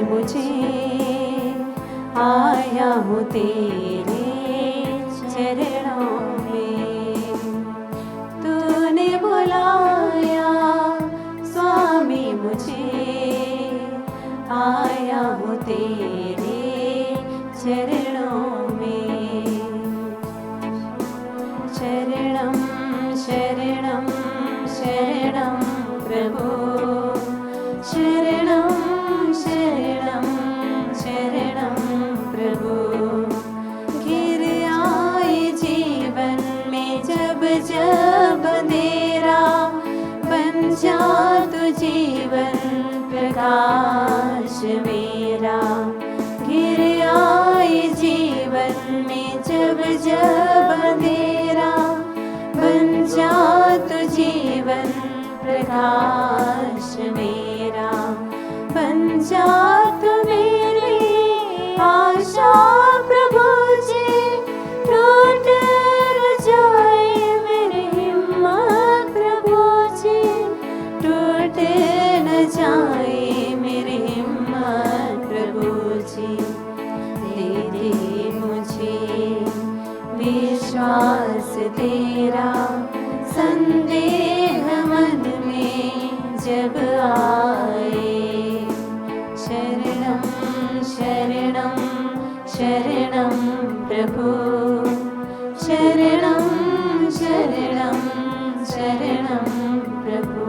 मुझे, आया हूँ तेरे चरणों में। तूने बुलाया स्वामी मुझे, आया हूँ तेरे चरणों में। शरणं शरणं शरणं प्रभो, शरणं शरणं शरणं प्रभु। घिर आए जीवन में जब जब अंधेरा, बन जा तू जीवन प्रकाश मेरा। घिर आए जीवन में जब जब अंधेरा, बन जा तू जीवन प्रकाश मेरा। बन जा तू मेरी आशा प्रभु जी, टूट न जाए मेरी हिम्मत प्रभु जी, टूट न जाए मेरी हिम्मत प्रभु जी। दे दे मुझे विश्वास तेरा, संदेह मन में जब आए। शरणं शरणं शरणं प्रभु, शरणं शरणं शरणं प्रभु।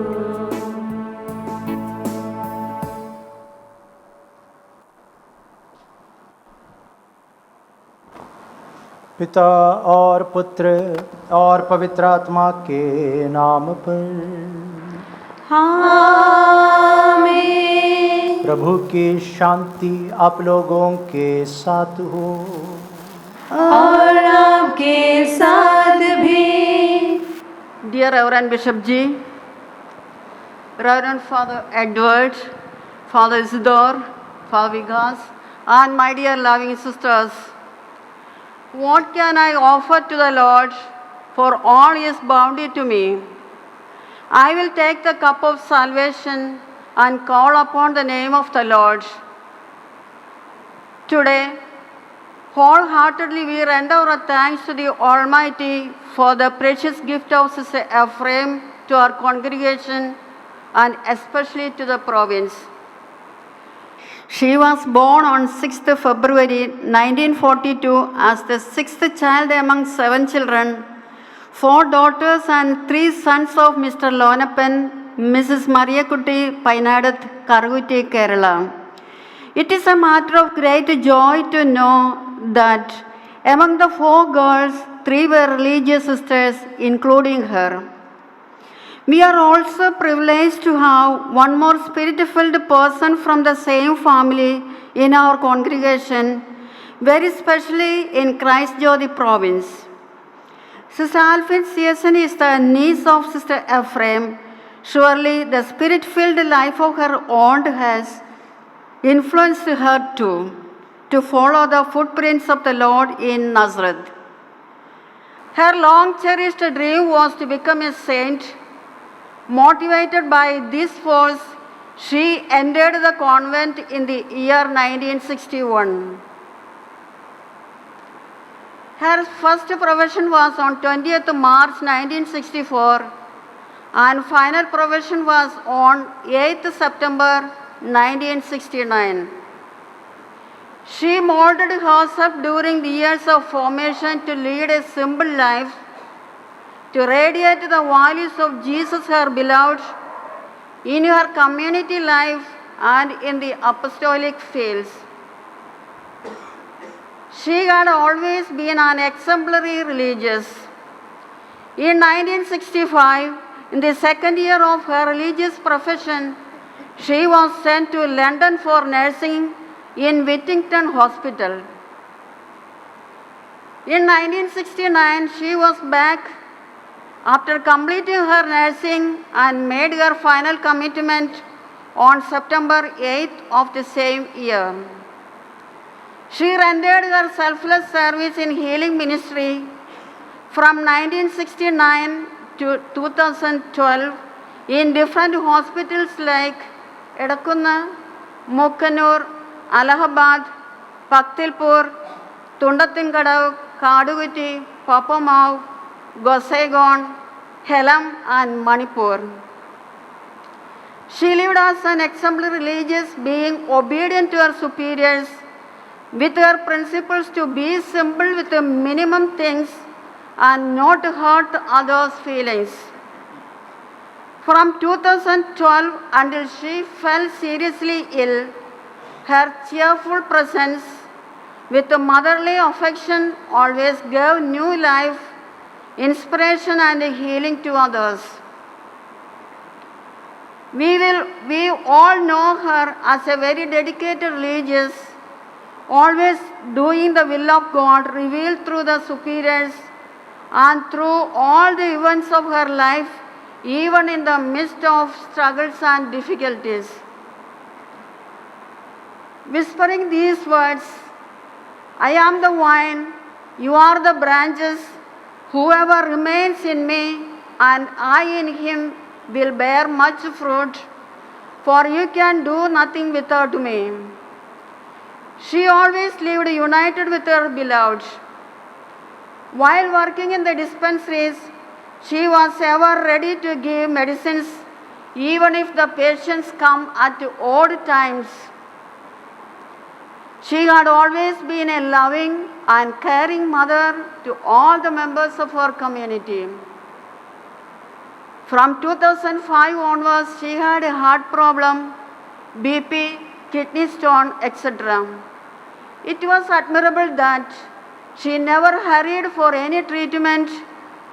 पिता और पुत्र और पवित्र आत्मा के नाम पर आमीन। प्रभु की शांति आप लोगों के साथ हो और आपके साथ भी। Dear Reverend Bishop Ji, Reverend Father Edward, Father Isidore, Father Vigas, and my dear loving sisters, what can I offer to the Lord for all His bounty to me? I will take the cup of salvation and call upon the name of the Lord. Today, wholeheartedly we render our thanks to the Almighty for the precious gift of Sister Ephraim to our congregation and especially to the province. She was born on 6th February 1942 as the sixth child among 7 children, 4 daughters and 3 sons of Mr. Lonappan, Mrs. Mariakutti Painadath, Karugutti, Kerala. It is a matter of great joy to know that among the 4 girls, 3 were religious sisters, including her. We are also privileged to have one more spirit-filled person from the same family in our congregation, very especially in Christ Jyoti province. Sister Alfred Season is the niece of Sister Ephraim. Surely the spirit-filled life of her aunt has influenced her too, to follow the footprints of the Lord in Nazareth. Her long-cherished dream was to become a saint. Motivated by this force, she entered the convent in the year 1961. Her first profession was on 20th March 1964 and final profession was on 8th September 1969. She molded herself during the years of formation to lead a simple life, to radiate the values of Jesus, her beloved, in her community life and in the apostolic fields. She had always been an exemplary religious. In 1965, in the second year of her religious profession, she was sent to London for nursing in Whittington Hospital. In 1969, she was back after completing her nursing and made her final commitment on September 8th of the same year. She rendered her selfless service in healing ministry from 1969 to 2012 in different hospitals like Edakunna, Mukkanur, Allahabad, Paktilpur, Tundatingadav, Kaduguti, Papamau, Gosegon, Helam and Manipur. She lived as an exemplary religious being, obedient to her superiors, with her principles to be simple with the minimum things and not hurt others' feelings. From 2012 until she fell seriously ill, her cheerful presence with motherly affection always gave new life, inspiration and healing to others. We all know her as a very dedicated religious, always doing the will of God revealed through the superiors and through all the events of her life, even in the midst of struggles and difficulties. Whispering these words, I am the vine, you are the branches, whoever remains in me and I in him will bear much fruit, for you can do nothing without me. She always lived united with her beloved. While working in the dispensaries, she was ever ready to give medicines even if the patients come at odd times. She had always been a loving and caring mother to all the members of her community. From 2005 onwards, she had a heart problem, BP, kidney stone, etc. It was admirable that she never hurried for any treatment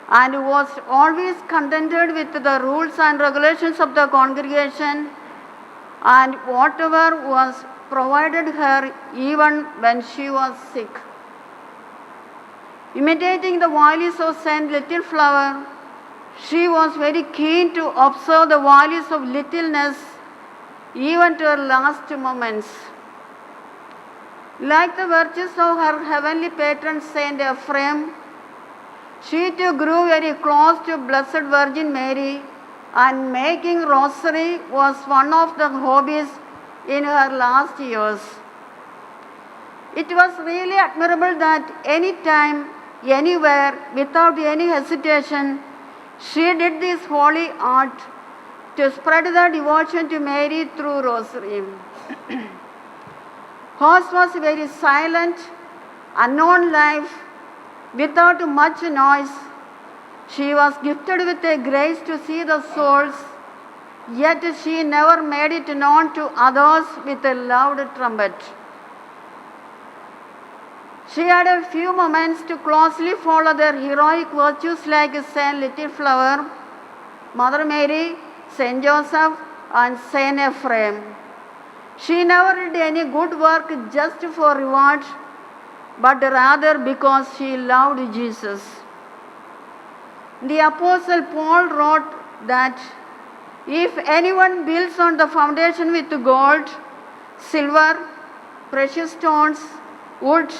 and was always contented with the rules and regulations of the congregation and whatever was provided her even when she was sick. Imitating the values of Saint Little Flower, she was very keen to observe the values of littleness even to her last moments. Like the virtues of her heavenly patron Saint Ephraim, she too grew very close to Blessed Virgin Mary, and making rosary was one of the hobbies in her last years. It was really admirable that any time, anywhere, without any hesitation, she did this holy art to spread the devotion to Mary through rosary. Hers was a very silent, unknown life without much noise. She was gifted with a grace to see the souls, yet she never made it known to others with a loud trumpet. She had a few moments to closely follow their heroic virtues like Saint Little Flower, Mother Mary, Saint Joseph, and Saint Ephraim. She never did any good work just for reward, but rather because she loved Jesus. The Apostle Paul wrote that if anyone builds on the foundation with gold, silver, precious stones, wood,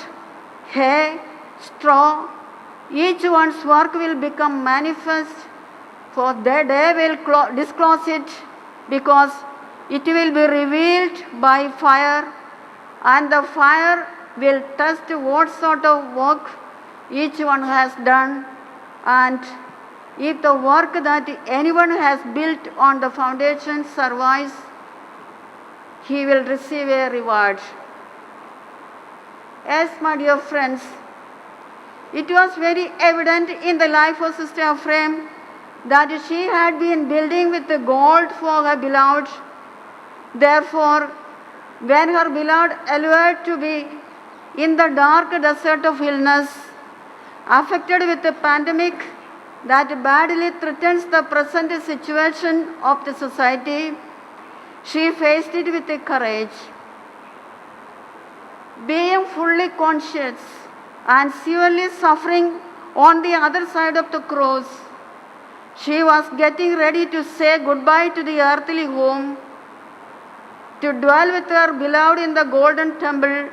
hay, straw, each one's work will become manifest, for the day will disclose it, because it will be revealed by fire, and the fire will test what sort of work each one has done, and if the work that anyone has built on the foundation survives, he will receive a reward. Yes, my dear friends, it was very evident in the life of Sister Ephraim that she had been building with the gold for her beloved. Therefore, when her beloved allowed to be in the dark desert of illness, affected with a pandemic that badly threatens the present situation of the society, she faced it with a courage. Being fully conscious and severely suffering on the other side of the cross, she was getting ready to say goodbye to the earthly home, to dwell with her beloved in the golden temple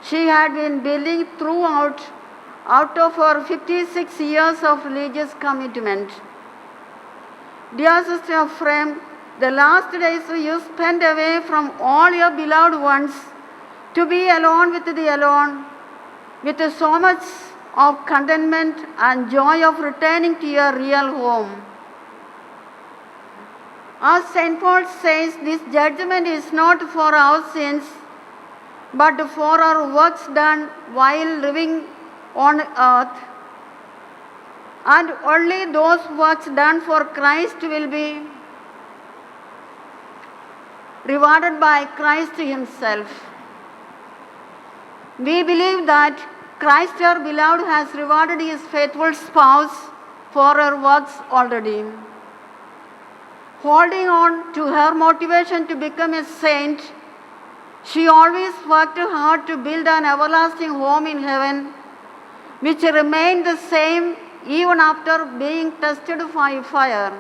she had been building throughout out of her 56 years of religious commitment. Dear Sister Ephraim, the last days you spent away from all your beloved ones to be alone with the alone, with so much of contentment and joy of returning to your real home. As St. Paul says, this judgment is not for our sins, but for our works done while living on earth. And only those works done for Christ will be rewarded by Christ Himself. We believe that Christ, our beloved, has rewarded His faithful spouse for her works already. Holding on to her motivation to become a saint, she always worked hard to build an everlasting home in heaven, which remained the same even after being tested by fire.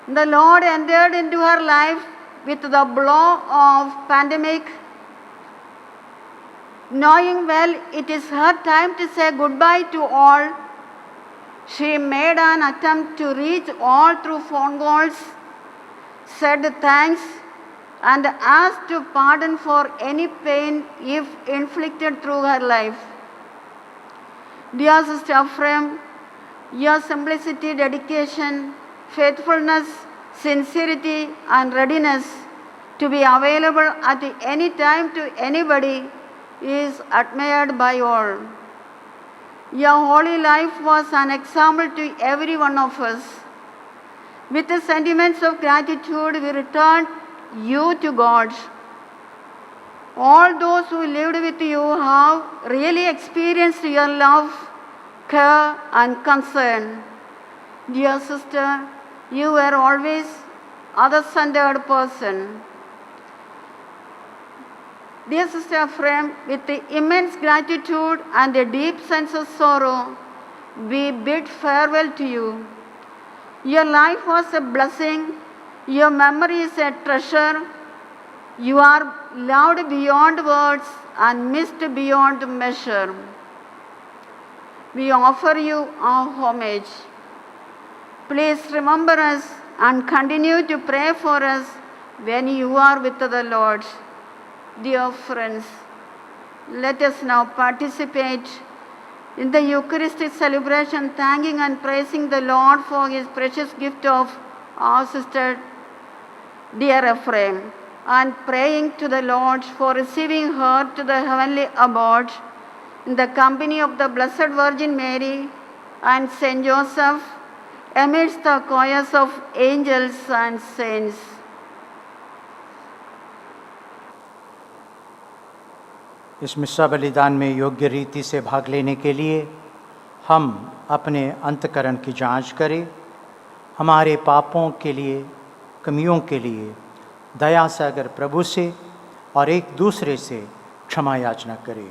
The Lord entered into her life with the blow of pandemic. Knowing well it is her time to say goodbye to all, she made an attempt to reach all through phone calls, said thanks, and asked pardon for any pain if inflicted through her life. Dear Sister Ephraim, your simplicity, dedication, faithfulness, sincerity, and readiness to be available at any time to anybody is admired by all. Your holy life was an example to every one of us. With the sentiments of gratitude, we return you to God. All those who lived with you have really experienced your love, care, and concern. Dear sister, you were always other-centered person. Dear Sister Ephraim, with immense gratitude and a deep sense of sorrow, we bid farewell to you. Your life was a blessing. Your memory is a treasure. You are loved beyond words and missed beyond measure. We offer you our homage. Please remember us and continue to pray for us when you are with the Lord. Dear friends, let us now participate in the Eucharistic celebration, thanking and praising the Lord for His precious gift of our sister, dear Ephraim, and praying to the Lord for receiving her to the heavenly abode in the company of the Blessed Virgin Mary and Saint Joseph, amidst the choirs of angels and saints. इस मिस्सा बलिदान में योग्य रीति से भाग लेने के लिए हम अपने अंतःकरण की जांच करें, हमारे पापों के लिए, कमियों के लिए दया सागर प्रभु से और एक दूसरे से क्षमा याचना करें।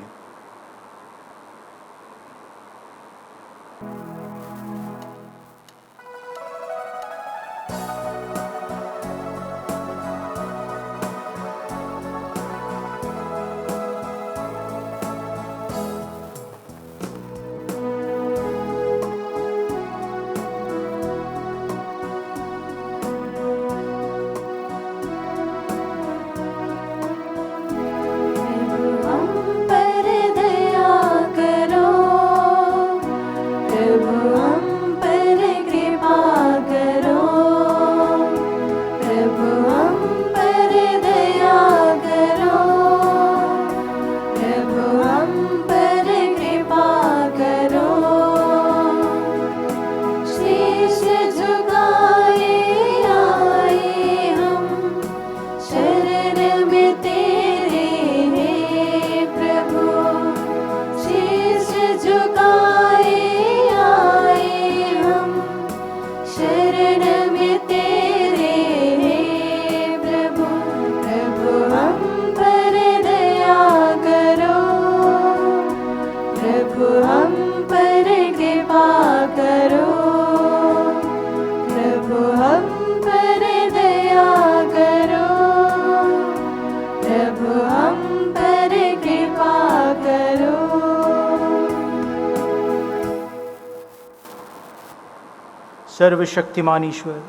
सर्वशक्तिमान ईश्वर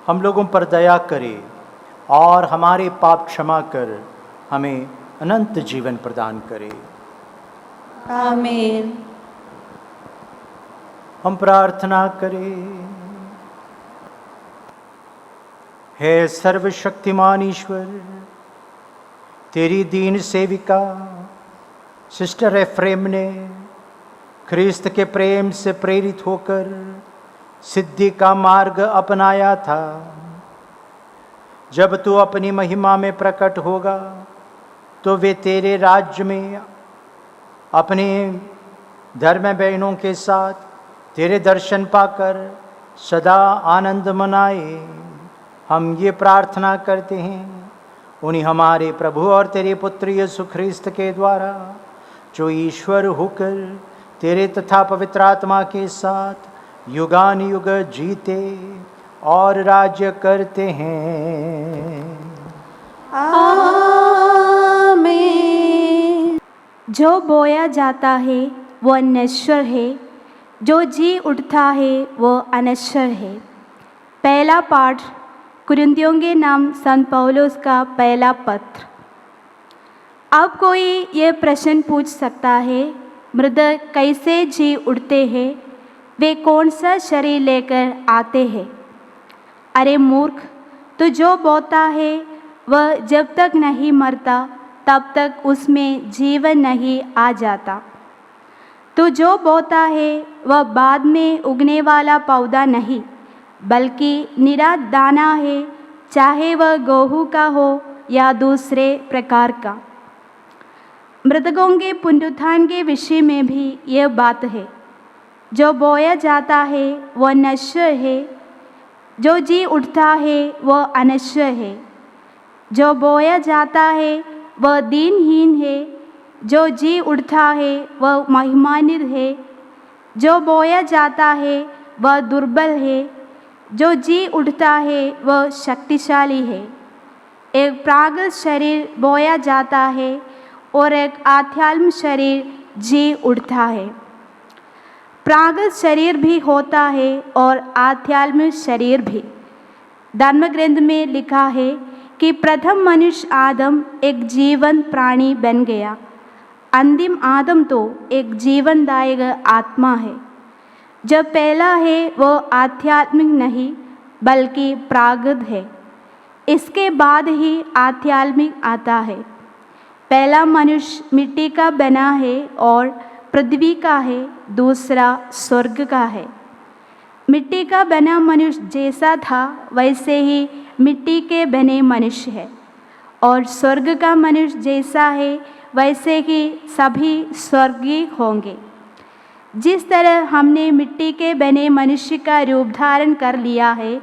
हम लोगों पर दया करे और हमारे पाप क्षमा कर हमें अनंत जीवन प्रदान करे। आमीन। हम प्रार्थना करें। हे सर्वशक्तिमान ईश्वर, तेरी दीन सेविका सिस्टर एफ्रेम ने ख्रिस्त के प्रेम से प्रेरित होकर सिद्धि का मार्ग अपनाया था। जब तू अपनी महिमा में प्रकट होगा तो वे तेरे राज्य में अपने धर्म बहनों के साथ तेरे दर्शन पाकर सदा आनंद मनाए। हम ये प्रार्थना करते हैं उन्हीं हमारे प्रभु और तेरे पुत्र यीशु ख्रिस्त के द्वारा, जो ईश्वर होकर तेरे तथा पवित्र आत्मा के साथ युगान युग जीते और राज्य करते हैं। आमीन। जो बोया जाता है वो नश्वर है, जो जी उठता है वो अनश्वर है। पहला पाठ कुरिन्थियों के नाम संत पौलुस का पहला पत्र। अब कोई ये प्रश्न पूछ सकता है, मृतक कैसे जी उठते हैं, वे कौन सा शरीर लेकर आते हैं? अरे मूर्ख, तो जो बोता है वह जब तक नहीं मरता तब तक उसमें जीवन नहीं आ जाता। तो जो बोता है वह बाद में उगने वाला पौधा नहीं, बल्कि निरा दाना है, चाहे वह गेहूं का हो या दूसरे प्रकार का। मृतकों के पुनरुत्थान के विषय में भी यह बात है। जो बोया जाता है वह नश्वर है, जो जी उठता है वह अनश्वर है। जो बोया जाता है वह दीनहीन है, जो जी उठता है वह महिमान्वित है। जो बोया जाता है वह दुर्बल है, जो जी उठता है वह शक्तिशाली है। एक प्राकृत शरीर बोया जाता है और एक आध्यात्मिक शरीर जी उठता है। प्राकृत शरीर भी होता है और आध्यात्मिक शरीर भी। धर्म ग्रंथ में लिखा है कि प्रथम मनुष्य आदम एक जीवन प्राणी बन गया, अंतिम आदम तो एक जीवनदायक आत्मा है। जो पहला है वह आध्यात्मिक नहीं बल्कि प्राकृत है, इसके बाद ही आध्यात्मिक आता है। पहला मनुष्य मिट्टी का बना है और पृथ्वी का है, दूसरा स्वर्ग का है। मिट्टी का बना मनुष्य जैसा था वैसे ही मिट्टी के बने मनुष्य है, और स्वर्ग का मनुष्य जैसा है वैसे ही सभी स्वर्गीय होंगे। जिस तरह हमने मिट्टी के बने मनुष्य का रूप धारण कर लिया है,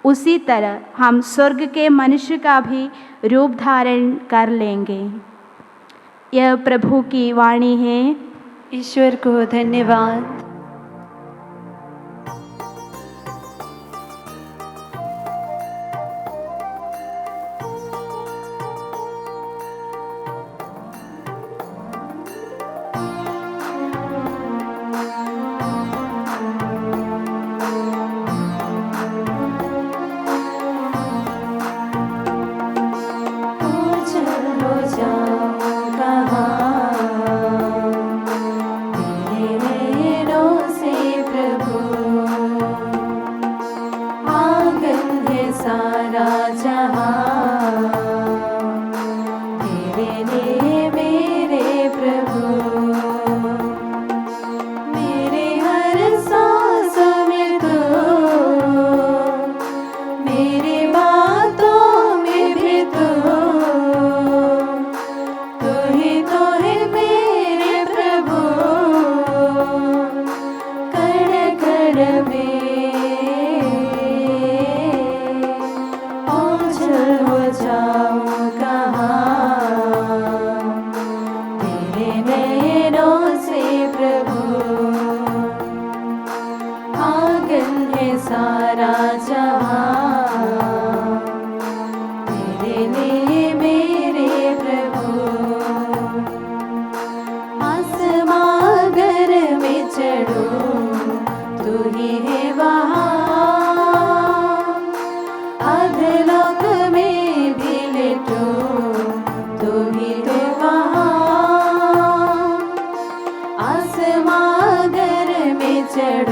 उसी तरह हम स्वर्ग के मनुष्य का भी रूप धारण कर लेंगे। यह प्रभु की वाणी है। ईश्वर को धन्यवाद। तुम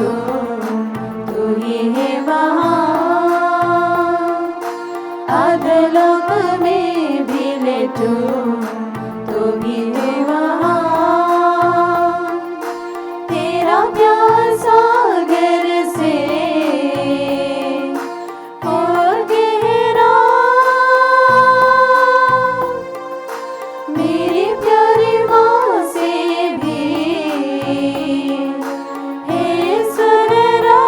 तू ही है महान। अधलोक में भी लेटूं तू भी है महान। तेरा प्यार सागर से और गहरा, मेरी प्यारी माँ से भी है सुनहरा।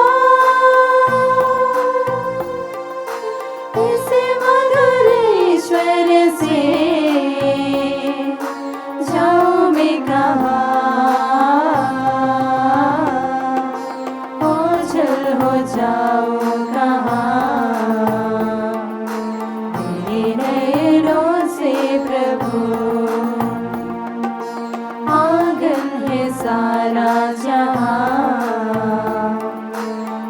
इस मधुर ईश्वर से जाऊं मैं कहाँ, ओझल हो जाऊं कहाँ। मेरे नयनों से प्रभु आंगन है सारा जहां।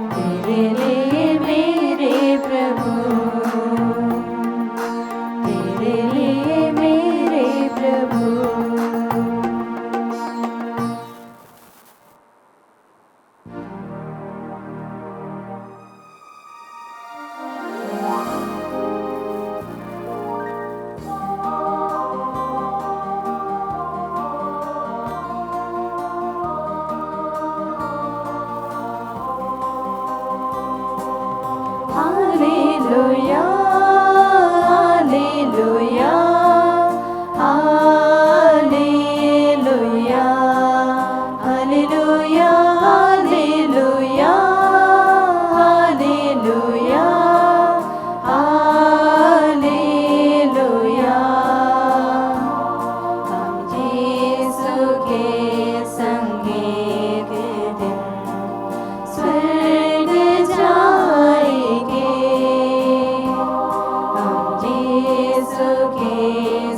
तेरे लिए मेरे प्रभु, तेरे लिए मेरे प्रभु। Hallelujah, hallelujah, hallelujah, hallelujah, hallelujah, hallelujah, hallelujah। हम यीशु के संगीत दिन स्वर्ग जाएंगे। हम यीशु के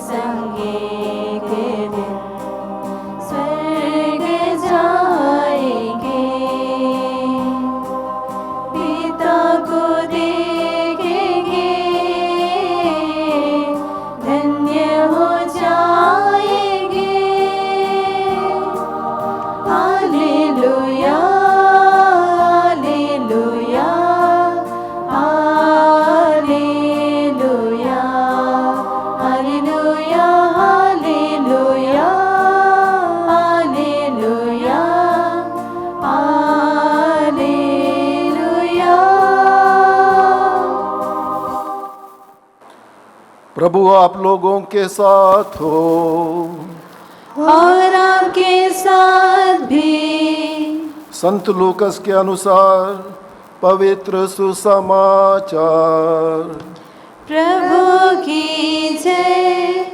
संगीत दिन स्वर्ग जाएंगे। पिता को देखेंगे, धन्य हो जाएंगे। Hallelujah, hallelujah, hallelujah, hallelujah, hallelujah, hallelujah, hallelujah. प्रभु आप लोगों के साथ हो। और आपके साथ भी। संत लूकस के अनुसार पवित्र सुसमाचार। प्रभु की जय।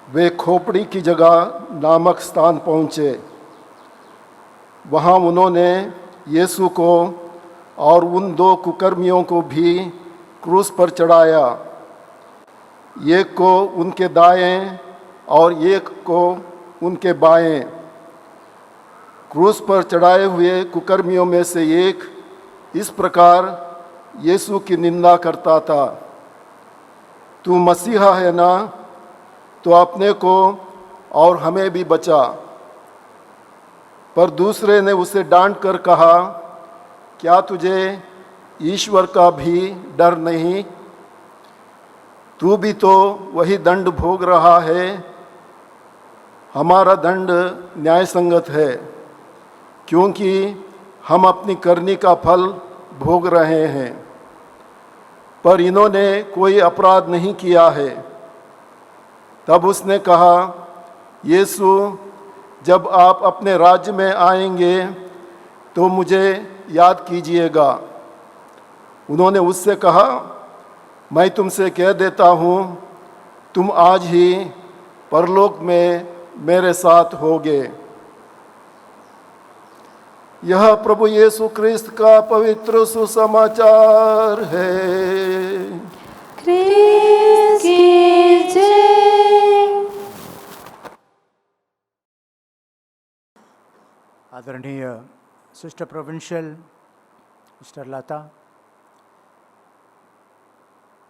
वे खोपड़ी की जगह नामक स्थान पहुँचे। वहाँ उन्होंने यीशु को और उन 2 कुकर्मियों को भी क्रूस पर चढ़ाया, एक को उनके दाएं और एक को उनके बाएं। क्रूस पर चढ़ाए हुए कुकर्मियों में से एक इस प्रकार यीशु की निंदा करता था, तू मसीहा है ना, तो अपने को और हमें भी बचा। पर दूसरे ने उसे डांट कर कहा, क्या तुझे ईश्वर का भी डर नहीं? तू भी तो वही दंड भोग रहा है। हमारा दंड न्यायसंगत है, क्योंकि हम अपनी करनी का फल भोग रहे हैं। पर इन्होंने कोई अपराध नहीं किया है। तब उसने कहा, यीशु, जब आप अपने राज्य में आएंगे तो मुझे याद कीजिएगा। उन्होंने उससे कहा, मैं तुमसे कह देता हूँ, तुम आज ही परलोक में मेरे साथ होगे। यह प्रभु यीशु क्रिस्त का पवित्र सुसमाचार है। क्रिस्त की जय। आदरणीय सिस्टर प्रोविंशियल सिस्टर लता,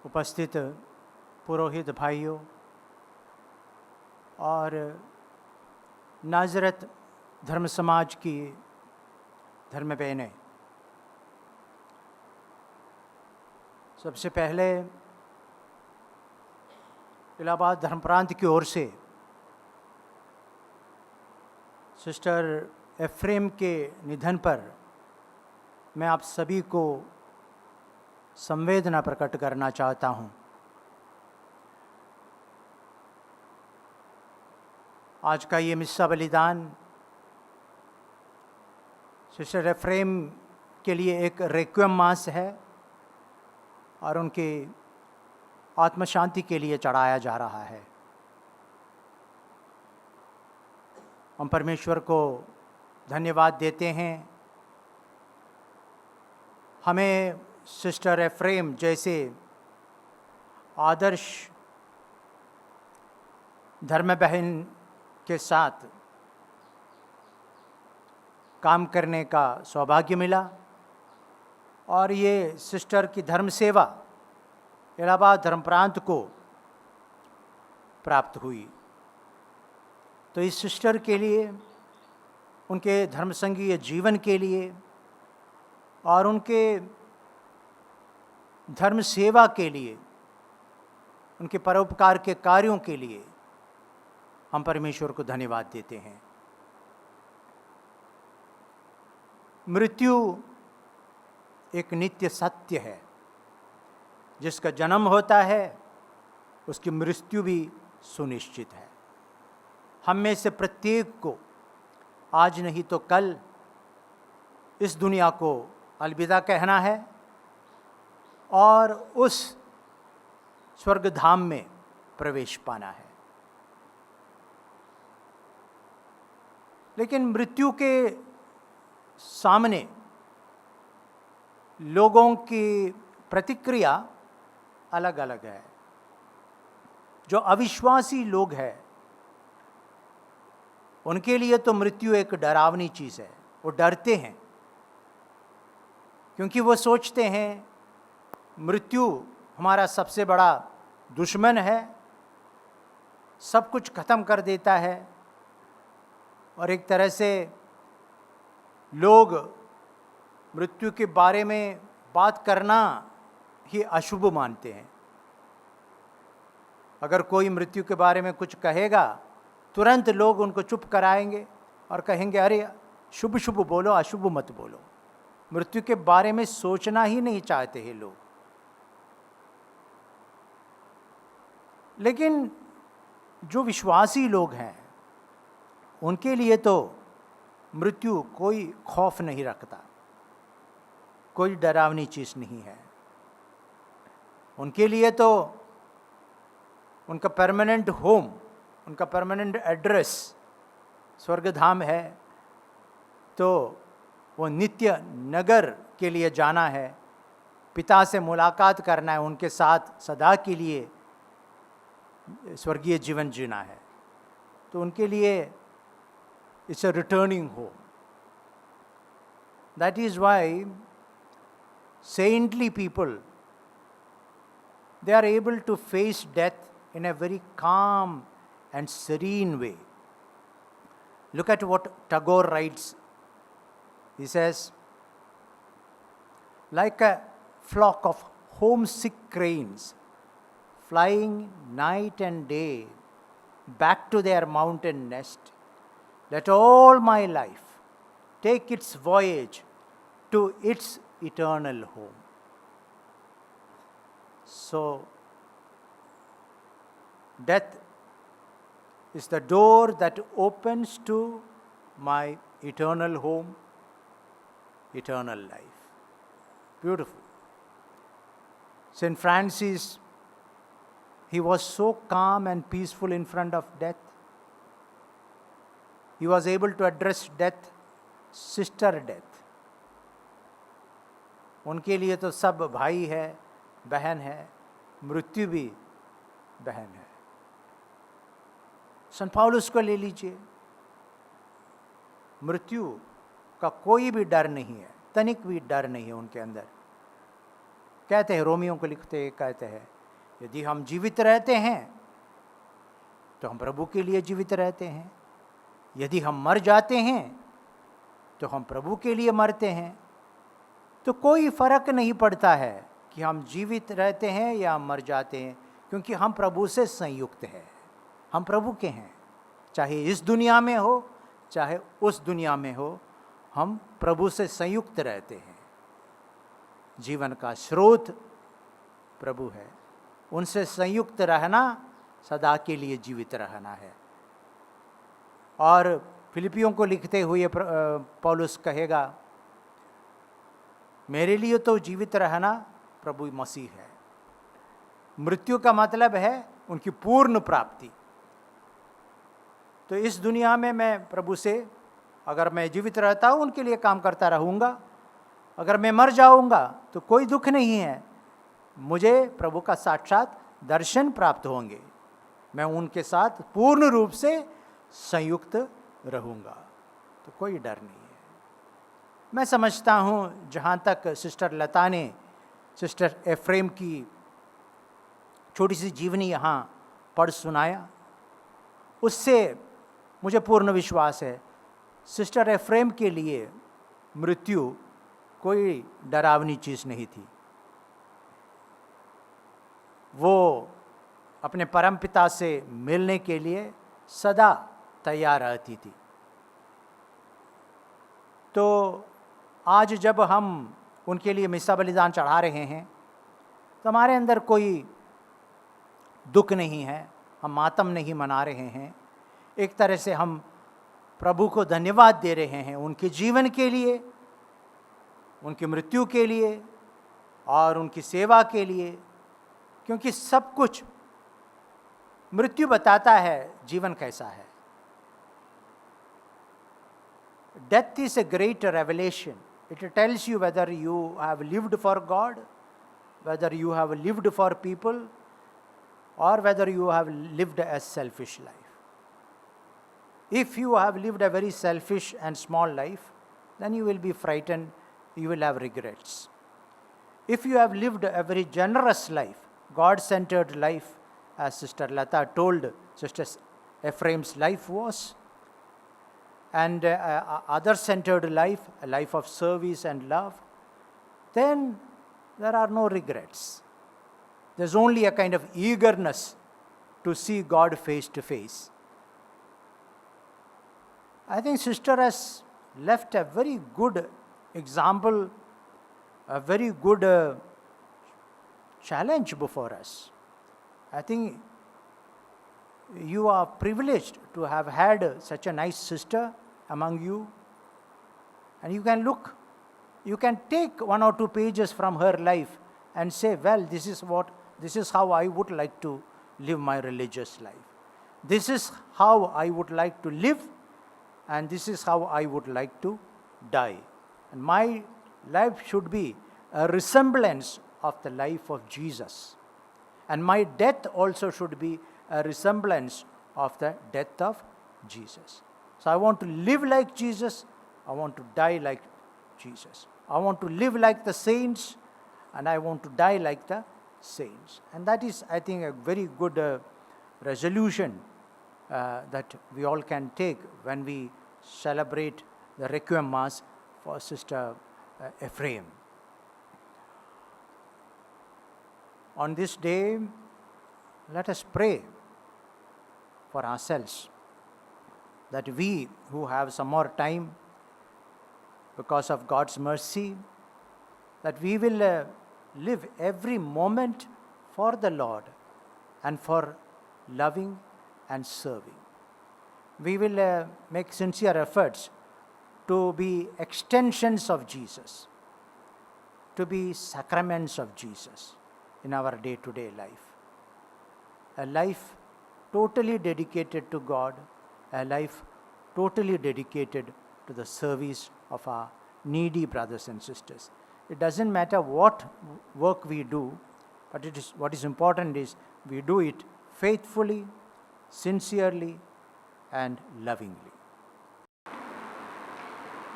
उपस्थित पुरोहित भाइयों और नाजरत धर्म समाज की धर्म बहनें, सबसे पहले इलाहाबाद धर्म प्रांत की ओर से सिस्टर एफ्रेम के निधन पर मैं आप सभी को संवेदना प्रकट करना चाहता हूँ। आज का ये मिस्सा बलिदान सिस्टर एफ्रेम के लिए एक रेक्विएम मास है और उनके आत्म शांति के लिए चढ़ाया जा रहा है। हम परमेश्वर को धन्यवाद देते हैं, हमें सिस्टर एफ्रेम जैसे आदर्श धर्म बहन के साथ काम करने का सौभाग्य मिला और ये सिस्टर की धर्म सेवा इलाहाबाद धर्म प्रांत को प्राप्त हुई। तो इस सिस्टर के लिए, उनके धर्म संघीय जीवन के लिए और उनके धर्म सेवा के लिए, उनके परोपकार के कार्यों के लिए हम परमेश्वर को धन्यवाद देते हैं। मृत्यु एक नित्य सत्य है। जिसका जन्म होता है उसकी मृत्यु भी सुनिश्चित है। हम में से प्रत्येक को आज नहीं तो कल इस दुनिया को अलविदा कहना है और उस स्वर्गधाम में प्रवेश पाना है। लेकिन मृत्यु के सामने लोगों की प्रतिक्रिया अलग अलग है। जो अविश्वासी लोग हैं उनके लिए तो मृत्यु एक डरावनी चीज़ है। वो डरते हैं क्योंकि वो सोचते हैं मृत्यु हमारा सबसे बड़ा दुश्मन है, सब कुछ खत्म कर देता है। और एक तरह से लोग मृत्यु के बारे में बात करना ही अशुभ मानते हैं। अगर कोई मृत्यु के बारे में कुछ कहेगा तुरंत लोग उनको चुप कराएंगे और कहेंगे अरे शुभ शुभ बोलो, अशुभ मत बोलो। मृत्यु के बारे में सोचना ही नहीं चाहते हैं लोग। लेकिन जो विश्वासी लोग हैं उनके लिए तो मृत्यु कोई खौफ नहीं रखता, कोई डरावनी चीज़ नहीं है। उनके लिए तो उनका परमानेंट होम, उनका परमानेंट एड्रेस स्वर्गधाम है। तो वो नित्य नगर के लिए जाना है, पिता से मुलाकात करना है, उनके साथ सदा के लिए स्वर्गीय जीवन जीना है। तो उनके लिए it's a returning home. That is why saintly people, they are able to face death in a very calm and serene way. Look at what Tagore writes. He says, like a flock of homesick cranes flying night and day back to their mountain nest, let all my life take its voyage to its eternal home. So, death is the door that opens to my eternal home, eternal life. Beautiful. St. Francis, he was so calm and peaceful in front of death. He was able to address death, sister death. उनके लिए तो सब भाई है, बहन है, मृत्यु भी बहन है। संत पौलुस को ले लीजिए, मृत्यु का कोई भी डर नहीं है, तनिक भी डर नहीं है उनके अंदर। कहते हैं, रोमियों को लिखते हैं, कहते हैं यदि हम जीवित रहते हैं तो हम प्रभु के लिए जीवित रहते हैं, यदि हम मर जाते हैं तो हम प्रभु के लिए मरते हैं। तो कोई फर्क नहीं पड़ता है कि हम जीवित रहते हैं या मर जाते हैं, क्योंकि हम प्रभु से संयुक्त हैं, हम प्रभु के हैं। चाहे इस दुनिया में हो चाहे उस दुनिया में हो, हम प्रभु से संयुक्त रहते हैं। जीवन का स्रोत प्रभु है, उनसे संयुक्त रहना सदा के लिए जीवित रहना है। और फिलिपियों को लिखते हुए पौलुस कहेगा, मेरे लिए तो जीवित रहना प्रभु मसीह है। मृत्यु का मतलब है उनकी पूर्ण प्राप्ति। तो इस दुनिया में मैं प्रभु से, अगर मैं जीवित रहता हूँ उनके लिए काम करता रहूँगा। अगर मैं मर जाऊँगा तो कोई दुख नहीं है, मुझे प्रभु का साक्षात दर्शन प्राप्त होंगे, मैं उनके साथ पूर्ण रूप से संयुक्त रहूँगा, तो कोई डर नहीं है। मैं समझता हूँ जहाँ तक सिस्टर लता ने सिस्टर एफ्रेम की छोटी सी जीवनी यहाँ पढ़ सुनाया, उससे मुझे पूर्ण विश्वास है सिस्टर एफ्रेम के लिए मृत्यु कोई डरावनी चीज़ नहीं थी। वो अपने परमपिता से मिलने के लिए सदा तैयार रहती थी। तो आज जब हम उनके लिए मिस्सा बलिदान चढ़ा रहे हैं तो हमारे अंदर कोई दुख नहीं है, हम मातम नहीं मना रहे हैं। एक तरह से हम प्रभु को धन्यवाद दे रहे हैं उनके जीवन के लिए, उनकी मृत्यु के लिए और उनकी सेवा के लिए, क्योंकि सब कुछ मृत्यु बताता है जीवन कैसा है। Death is a great revelation. It tells you whether you have lived for God, whether you have lived for people, or whether you have lived a selfish life. If you have lived a very selfish and small life, then you will be frightened, you will have regrets. If you have lived a very generous life, God-centered life, as Sister Lata told Sister Ephraim's life was, and other-centered life, a life of service and love, then there are no regrets. There's only a kind of eagerness to see God face to face. I think Sister has left a very good example, a very good challenge before us. I think you are privileged to have had such a nice sister among you, and you can look, you can take 1 or 2 pages from her life and say, well, this is how I would like to live my religious life. This is how I would like to live, and this is how I would like to die. And my life should be a resemblance of the life of Jesus. And my death also should be a resemblance of the death of Jesus. So I want to live like Jesus, I want to die like Jesus. I want to live like the saints, and I want to die like the saints. And that is, I think, a very good resolution that we all can take when we celebrate the Requiem Mass for Sister Ephraim. On this day, let us pray for ourselves, that we who have some more time, because of God's mercy, that we will live every moment for the Lord and for loving and serving. We will make sincere efforts to be extensions of Jesus, to be sacraments of Jesus in our day-to-day life. A life totally dedicated to God, a life totally dedicated to the service of our needy brothers and sisters. It doesn't matter what work we do, but what is important is we do it faithfully, sincerely, and lovingly.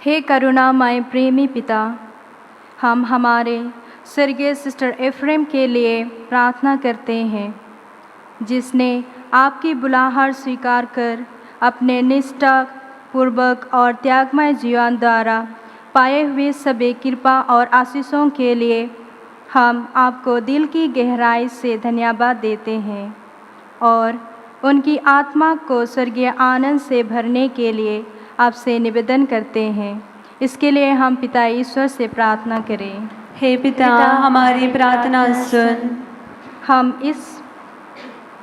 हे करुणामय प्रेमी पिता, हम हमारे स्वर्गीय sister Ephraim के लिए प्रार्थना करते हैं, जिसने आपकी बुलाहट स्वीकार कर अपने निष्ठा पूर्वक और त्यागमय जीवन द्वारा पाए हुए सभी कृपा और आशीषों के लिए हम आपको दिल की गहराई से धन्यवाद देते हैं और उनकी आत्मा को स्वर्गीय आनंद से भरने के लिए आपसे निवेदन करते हैं। इसके लिए हम पिता ईश्वर से प्रार्थना करें। हे पिता, हमारी प्रार्थना सुन। हम इस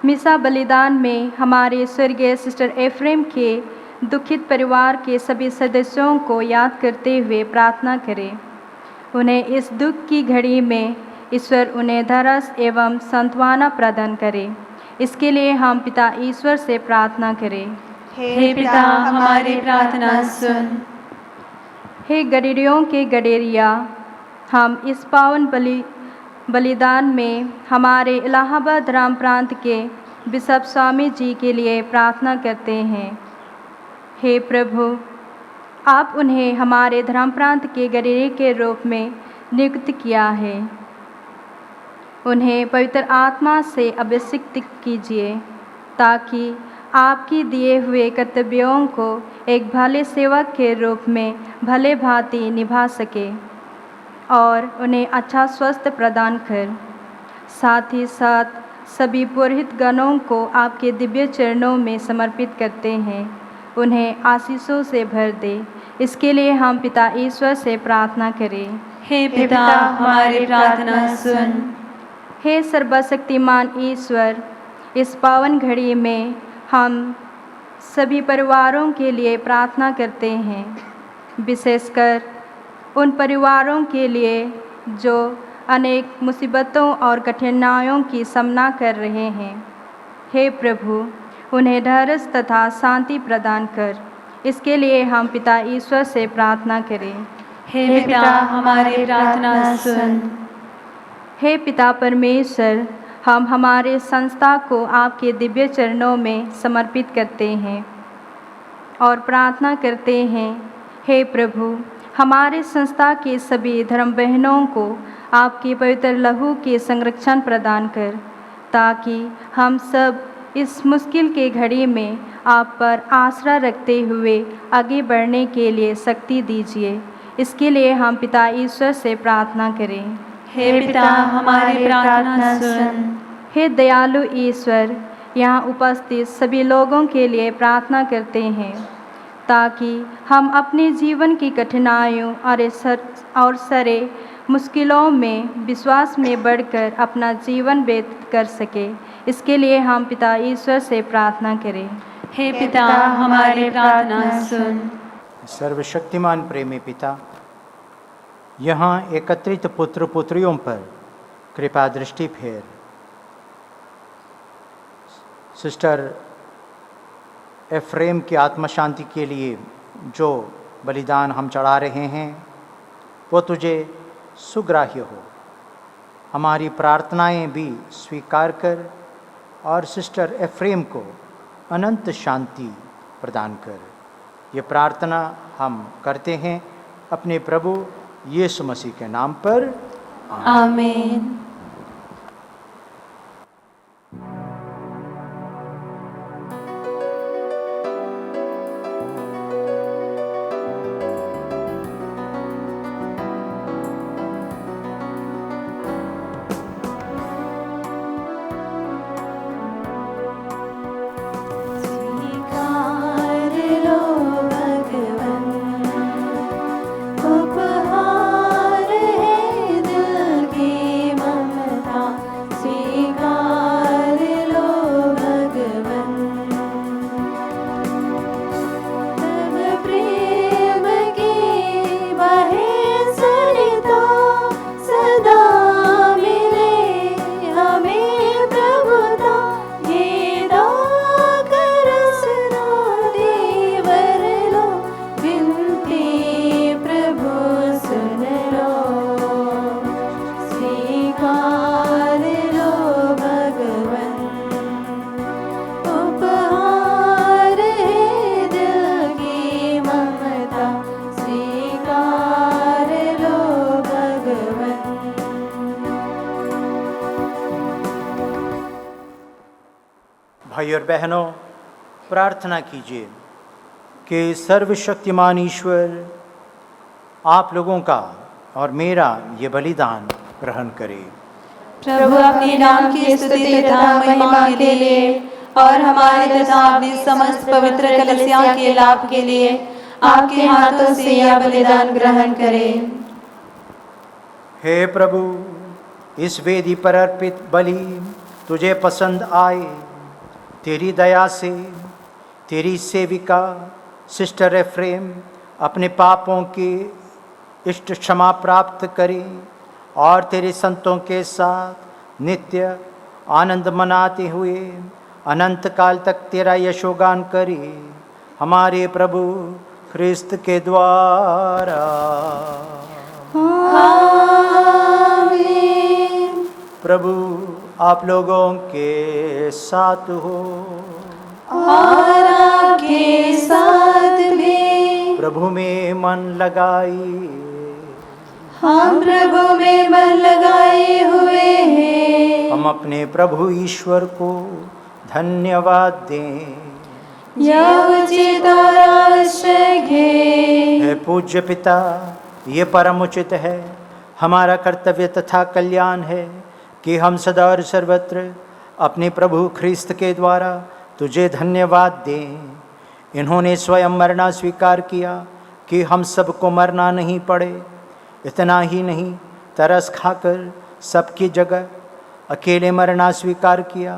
मिसा बलिदान में हमारे स्वर्गीय सिस्टर एफ्रेम के दुखित परिवार के सभी सदस्यों को याद करते हुए प्रार्थना करें। उन्हें इस दुख की घड़ी में ईश्वर उन्हें धैर्य एवं सांत्वना प्रदान करे। इसके लिए हम पिता ईश्वर से प्रार्थना करें। हे पिता, हमारी प्रार्थना सुन। हे गडेरियों के गडेरिया, हम इस पावन बलिदान में हमारे इलाहाबाद राम प्रांत के बिशप स्वामी जी के लिए प्रार्थना करते हैं। हे प्रभु, आप उन्हें हमारे धर्म प्रांत के गडेरी के रूप में नियुक्त किया है। उन्हें पवित्र आत्मा से अभिषिक्त कीजिए ताकि आपकी दिए हुए कर्तव्यों को एक भले सेवक के रूप में भले भांति निभा सके और उन्हें अच्छा स्वास्थ्य प्रदान कर। साथ ही साथ सभी पुरोहित गणों को आपके दिव्य चरणों में समर्पित करते हैं। उन्हें आशीषों से भर दे। इसके लिए हम पिता ईश्वर से प्रार्थना करें। हे पिता, हमारी प्रार्थना सुन। हे सर्वशक्तिमान ईश्वर, इस पावन घड़ी में हम सभी परिवारों के लिए प्रार्थना करते हैं, विशेषकर उन परिवारों के लिए जो अनेक मुसीबतों और कठिनाइयों की सामना कर रहे हैं। हे प्रभु, उन्हें धैर्य तथा शांति प्रदान कर। इसके लिए हम पिता ईश्वर से प्रार्थना करें। हे पिता, हमारी प्रार्थना सुन। हे पिता परमेश्वर, हम हमारे संस्था को आपके दिव्य चरणों में समर्पित करते हैं और प्रार्थना करते हैं। हे प्रभु, हमारे संस्था के सभी धर्म बहनों को आपके पवित्र लहू के संरक्षण प्रदान कर, ताकि हम सब इस मुश्किल के घड़ी में आप पर आसरा रखते हुए आगे बढ़ने के लिए शक्ति दीजिए। इसके लिए हम पिता ईश्वर से प्रार्थना करें। हे पिता, हमारी प्रार्थना सुन। हे दयालु ईश्वर, यहाँ उपस्थित सभी लोगों के लिए प्रार्थना करते हैं ताकि हम अपने जीवन की कठिनाइयों और सारे मुश्किलों में विश्वास में बढ़कर अपना जीवन व्यतीत कर सके। इसके लिए हम पिता ईश्वर से प्रार्थना करें। हे पिता, हमारी प्रार्थना सुन। सर्वशक्तिमान प्रेमी पिता, यहाँ एकत्रित पुत्र पुत्रियों पर कृपा दृष्टि फेर। सिस्टर एफ्रेम की आत्मा शांति के लिए जो बलिदान हम चढ़ा रहे हैं वो तुझे सुग्राह्य हो। हमारी प्रार्थनाएं भी स्वीकार कर और सिस्टर एफ्रेम को अनंत शांति प्रदान कर। ये प्रार्थना हम करते हैं अपने प्रभु यीशु मसीह के नाम पर, आमीन। भाई और बहनों, प्रार्थना कीजिए कि सर्वशक्तिमान ईश्वर आप लोगों का और मेरा ये बलिदान ग्रहण करे। प्रभु अपने नाम की स्तुति तथा महिमा के लिए और हमारे तथा अपनी समस्त पवित्र कलीसिया के लाभ के लिए आपके हाथों से यह बलिदान ग्रहण करें। हे प्रभु, इस वेदी पर अर्पित बलि तुझे पसंद आए। तेरी दया से तेरी सेविका सिस्टर एफ्रेम अपने पापों की इष्ट क्षमा प्राप्त करे और तेरे संतों के साथ नित्य आनंद मनाते हुए अनंत काल तक तेरा यशोगान करे। हमारे प्रभु ख्रिस्त के द्वारा। आमीन। प्रभु आप लोगों के साथ हो और आपके साथ भी। प्रभु में मन लगाई। हम प्रभु में मन लगाए हुए हैं। हम अपने प्रभु ईश्वर को धन्यवाद दें। यह उचित और आवश्यक है। हे पूज्य पिता, ये परम उचित है, हमारा कर्तव्य तथा कल्याण है कि हम सदा और सर्वत्र अपने प्रभु ख्रिस्त के द्वारा तुझे धन्यवाद दें। इन्होंने स्वयं मरना स्वीकार किया कि हम सबको मरना नहीं पड़े। इतना ही नहीं, तरस खाकर सबकी जगह अकेले मरना स्वीकार किया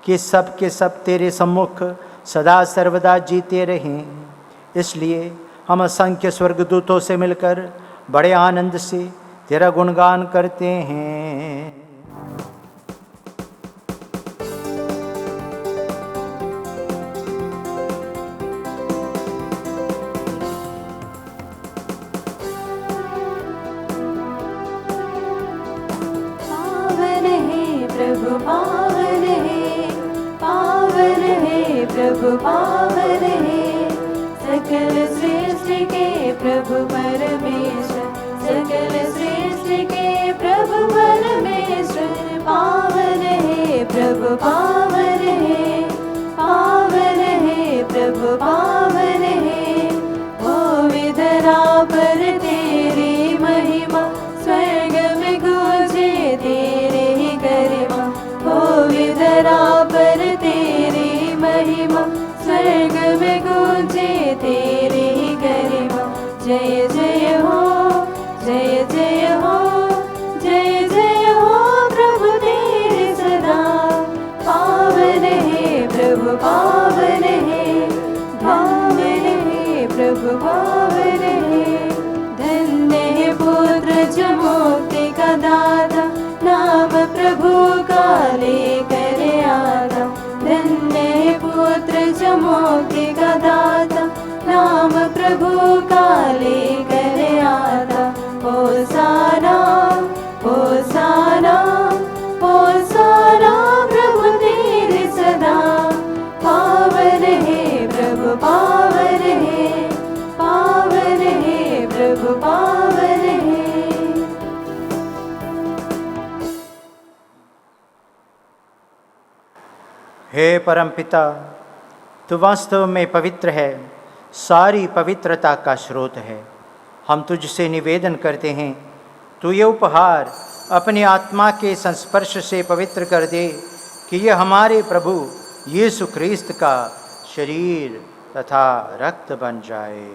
कि सब के सब तेरे सम्मुख सदा सर्वदा जीते रहें। इसलिए हम असंख्य स्वर्गदूतों से मिलकर बड़े आनंद से तेरा गुणगान करते हैं। प्रभु पावन है, पावन है प्रभु पावन है। सकल सृष्टि के प्रभु परमेश्वर, सकल सृष्टि के प्रभु परमेश्वर। पावन है प्रभु पावन है, पावन है प्रभु पावन है। ओ विधरा पर तेरी महिमा, स्वर्ग में गूंजे तेरे गरिमा। ओ विधरा पर तेरी महिमा, स्वर्ग में गूंजे तेरी गरिमा। जय जय हो, जय जय हो, जय जय हो प्रभु तेरे सदा। पावन है प्रभु पावन है, पावन है प्रभु पावन है। धन्य है पुत्र जो मुक्ति का दाता, नाम प्रभु का लेकर आता। धन्य है पुत्र जो मुक्ति का दाता, नाम प्रभु का लेकर आता। होसाना, होसाना, होसाना प्रभु तेरे सदा। पावन है प्रभु पावन है, पावन है प्रभु पावन है। हे परमपिता, तू वास्तव में पवित्र है, सारी पवित्रता का स्रोत है। हम तुझसे निवेदन करते हैं, तू ये उपहार अपनी आत्मा के संस्पर्श से पवित्र कर दे कि यह हमारे प्रभु यीशु ख्रिस्त का शरीर तथा रक्त बन जाए।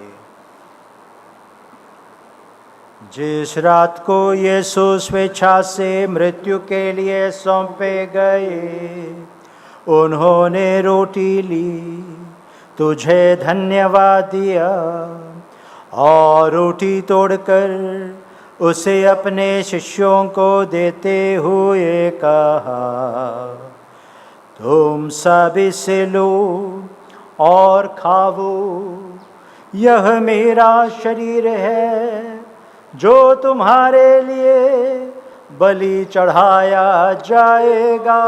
जिस रात को यीशु स्वेच्छा से मृत्यु के लिए सौंपे गए, उन्होंने रोटी ली, तुझे धन्यवाद दिया और रोटी तोड़कर उसे अपने शिष्यों को देते हुए कहा, तुम सब इसे लो और खाओ, यह मेरा शरीर है जो तुम्हारे लिए बलि चढ़ाया जाएगा।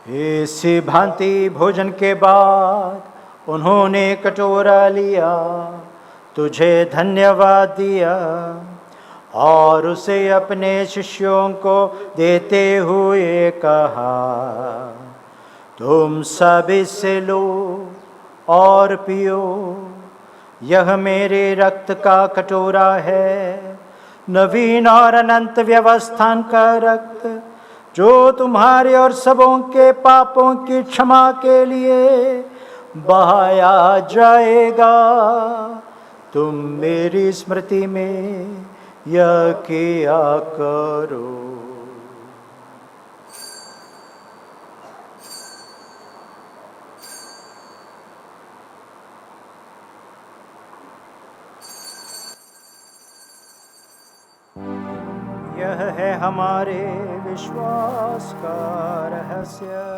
इसी भांति भोजन के बाद उन्होंने कटोरा लिया, तुझे धन्यवाद दिया और उसे अपने शिष्यों को देते हुए कहा, तुम सब इससे लो और पियो, यह मेरे रक्त का कटोरा है, नवीन और अनंत व्यवस्थान का रक्त, जो तुम्हारे और सबों के पापों की क्षमा के लिए बहाया जाएगा। तुम मेरी स्मृति में यह किया करो। यह है हमारे विश्वास का रहस्य।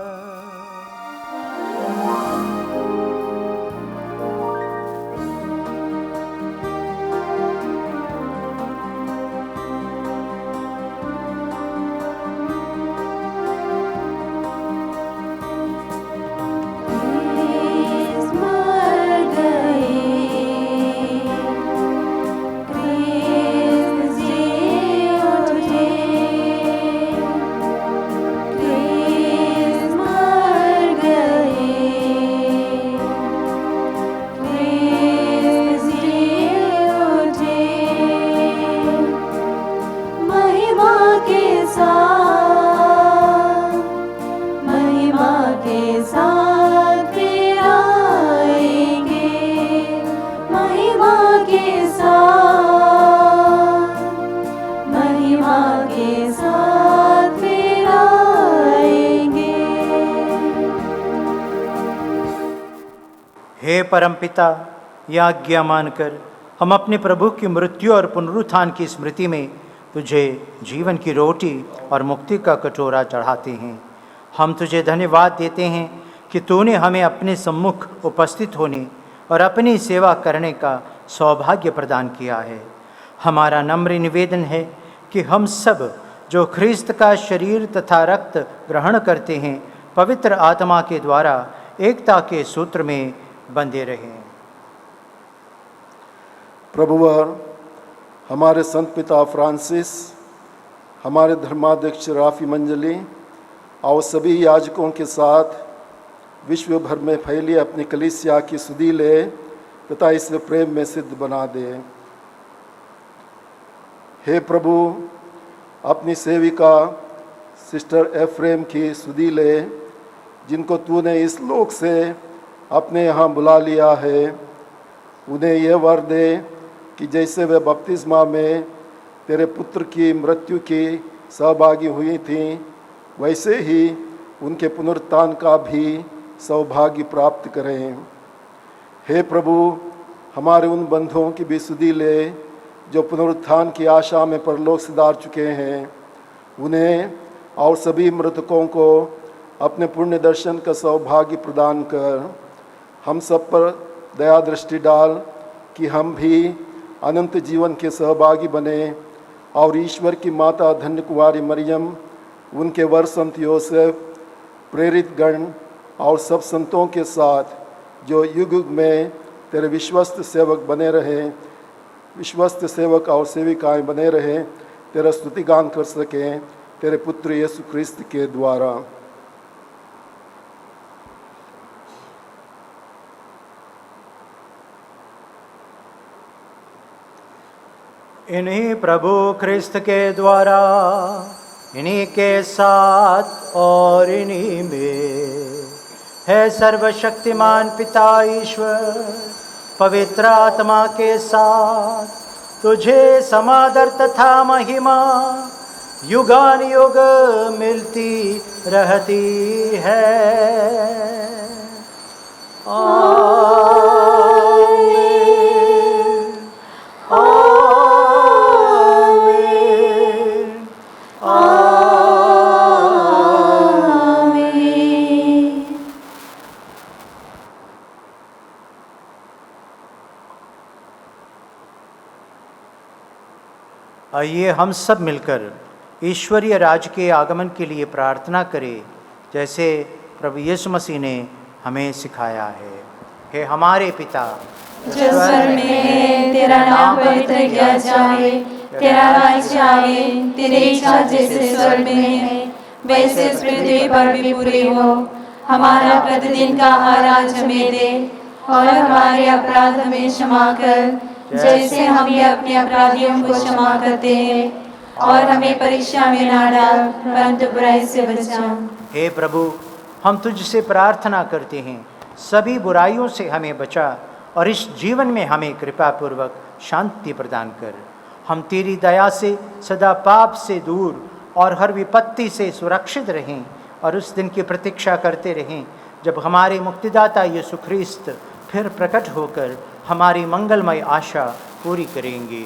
हे परमपिता, यह आज्ञा मानकर हम अपने प्रभु की मृत्यु और पुनरुत्थान की स्मृति में तुझे जीवन की रोटी और मुक्ति का कटोरा चढ़ाते हैं। हम तुझे धन्यवाद देते हैं कि तूने हमें अपने सम्मुख उपस्थित होने और अपनी सेवा करने का सौभाग्य प्रदान किया है। हमारा नम्र निवेदन है कि हम सब जो ख्रिस्त का शरीर तथा रक्त ग्रहण करते हैं, पवित्र आत्मा के द्वारा एकता के सूत्र में बंधे रहें। प्रभुवर, हमारे संत पिता फ्रांसिस, हमारे धर्माध्यक्ष राफी मंजली और सभी याजकों के साथ विश्व भर में फैली अपनी कलीसिया की सुधि ले तथा इसे प्रेम में सिद्ध बना दे। हे प्रभु, अपनी सेविका सिस्टर एफ्रेम की सुधि ले, जिनको तूने इस लोक से अपने यहाँ बुला लिया है, उन्हें यह वर दे कि जैसे वे बपतिस्मा में तेरे पुत्र की मृत्यु की सहभागी हुई थीं, वैसे ही उनके पुनरुत्थान का भी सौभाग्य प्राप्त करें। हे प्रभु, हमारे उन बंधुओं की भी सुधि ले जो पुनरुत्थान की आशा में परलोक सिधार चुके हैं। उन्हें और सभी मृतकों को अपने पुण्य दर्शन का सौभाग्य प्रदान कर हम सब पर दया दृष्टि डाल कि हम भी अनंत जीवन के सहभागी बने और ईश्वर की माता धन्य कुमारी मरियम, उनके वर संत योसेफ, प्रेरित गण और सब संतों के साथ जो युग युग में तेरे विश्वस्त सेवक बने रहे, विश्वस्त सेवक और सेविकाएं बने रहे, तेरा स्तुतिगान कर सकें तेरे पुत्र यीशु ख्रिस्त के द्वारा। इन्हीं प्रभु ख्रिस्त के द्वारा, इन्हीं के साथ और इन्हीं में है सर्वशक्तिमान पिता ईश्वर पवित्र आत्मा के साथ तुझे समादर तथा महिमा युगान युग मिलती रहती है। आइए हम सब मिलकर ईश्वरीय राज के आगमन के लिए प्रार्थना करें, जैसे प्रभु यीशु मसीह ने हमें सिखाया है। हे हमारे पिता, जो स्वर्ग में है, तेरा नाम पवित्र किया जाए, तेरा राज्य आए, तेरी इच्छा जैसे स्वर्ग में है वैसे इस पृथ्वी पर भी पूरी हो। हमारा प्रतिदिन का आहार आज हमें दे, और हमारे अपराध हमें क्षमा कर, जैसे हम भी अपने अपराधियों को क्षमा करते हैं, और हमें परीक्षा में ना डाल, परंतु बुराई से बचा। हे प्रभु, हम तुझसे प्रार्थना करते हैं, सभी बुराइयों से हमें बचा और इस जीवन में हमें कृपा पूर्वक शांति प्रदान कर। हम तेरी दया से सदा पाप से दूर और हर विपत्ति से सुरक्षित रहें और उस दिन की प्रतीक्षा करते रहें जब हमारे मुक्तिदाता यीशु ख्रिस्त फिर प्रकट होकर हमारी मंगलमय आशा पूरी करेंगे।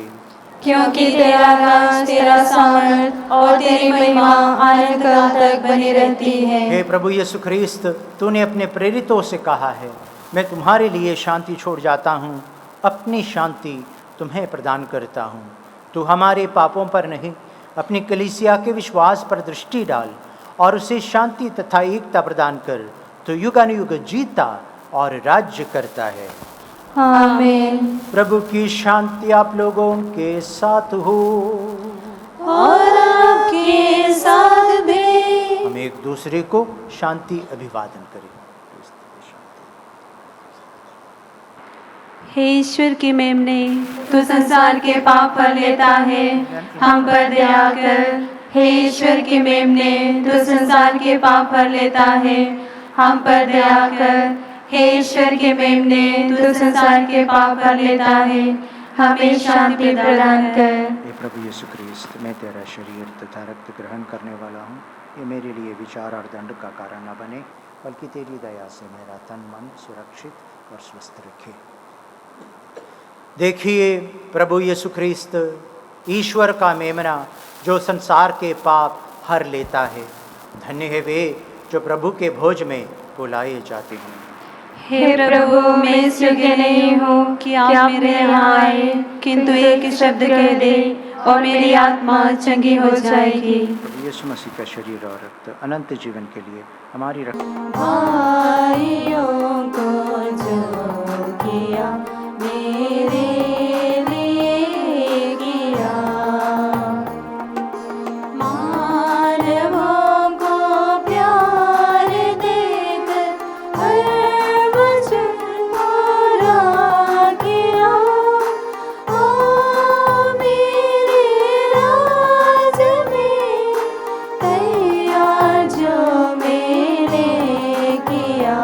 क्योंकि तेरा राज, तेरा सामर्थ और तेरी महिमा अनंत काल तक बनी रहती है। हे प्रभु यीशु ख्रिस्त, तूने अपने प्रेरितों से कहा है, मैं तुम्हारे लिए शांति छोड़ जाता हूँ, अपनी शांति तुम्हें प्रदान करता हूँ। तू हमारे पापों पर नहीं, अपनी कलीसिया के विश्वास पर दृष्टि डाल और उसे शांति तथा एकता प्रदान कर। तो युगानुयुग जीता और राज्य करता है। आमीन। प्रभु की शांति आप लोगों के साथ हो और आपके साथ भी। हम एक दूसरे को शांति अभिवादन करें। हे ईश्वर की मेमने, तू संसार के पाप पर लेता है, हम पर दया कर। हे ईश्वर की मेमने, तू संसार के पाप पर लेता है, हम पर दया कर। हे ईश्वर के मेमने, तू संसार के पाप पर लेता है, हमें शांति प्रदान कर। हे प्रभु यीशु ख्रिस्त, मैं तेरा शरीर तथा रक्त ग्रहण करने वाला हूँ। ये मेरे लिए विचार और दंड का कारण न बने, बल्कि तेरी दया से मेरा तन मन सुरक्षित और स्वस्थ रखे। देखिए प्रभु यीशु ख्रिस्त, ईश्वर का मेमना जो संसार के पाप हर लेता है। धन्य है वे जो प्रभु के भोज में बुलाए जाते हैं। हे प्रभु, मैं इस योग्य नहीं हूँ कि आप मेरे यहाँ आए, किंतु एक शब्द कह दे और मेरी आत्मा चंगी हो जाएगी। प्रभु यीशु मसीह का शरीर और रक्त अनंत जीवन के लिए हमारी भाइयों को जो किया मेरे लिए किया, मानवों को प्यार देकर हर वचन पूरा किया। ओ मेरे राज में तैयार जो मैंने किया,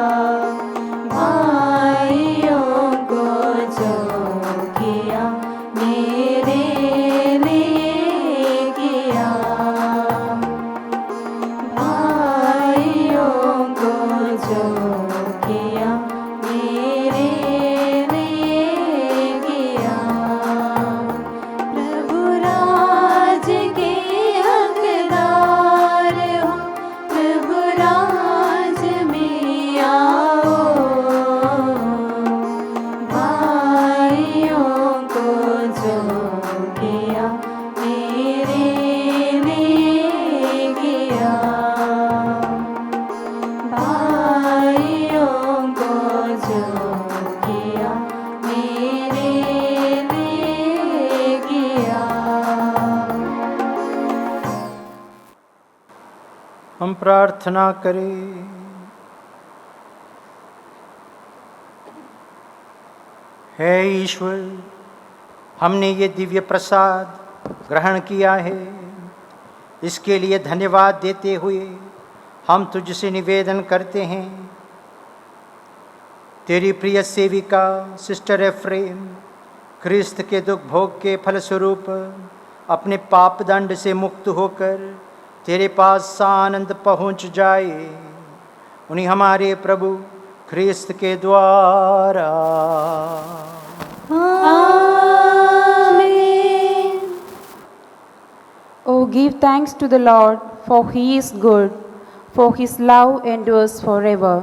भाइयों को जो किया मेरे लिए किया, भाइयों को जो किया मेरे लिए किया। प्रभु राज के हकदार हो, प्रभु राज में आओ, भाइयों को जो किया मेरे लिए किया, भाइयों को जो किया मेरे लिए किया। हम प्रार्थना करें। हे ईश्वर, हमने ये दिव्य प्रसाद ग्रहण किया है, इसके लिए धन्यवाद देते हुए हम तुझसे निवेदन करते हैं, तेरी प्रिय सेविका सिस्टर एफ्रेम ख्रिस्त के दुख भोग के फलस्वरूप अपने पाप दंड से मुक्त होकर तेरे पास सानंद पहुँच जाए। उन्हीं हमारे प्रभु ख्रिस्त के द्वारा। आमीन। Oh, give thanks to the Lord, for he is good, for his love endures forever.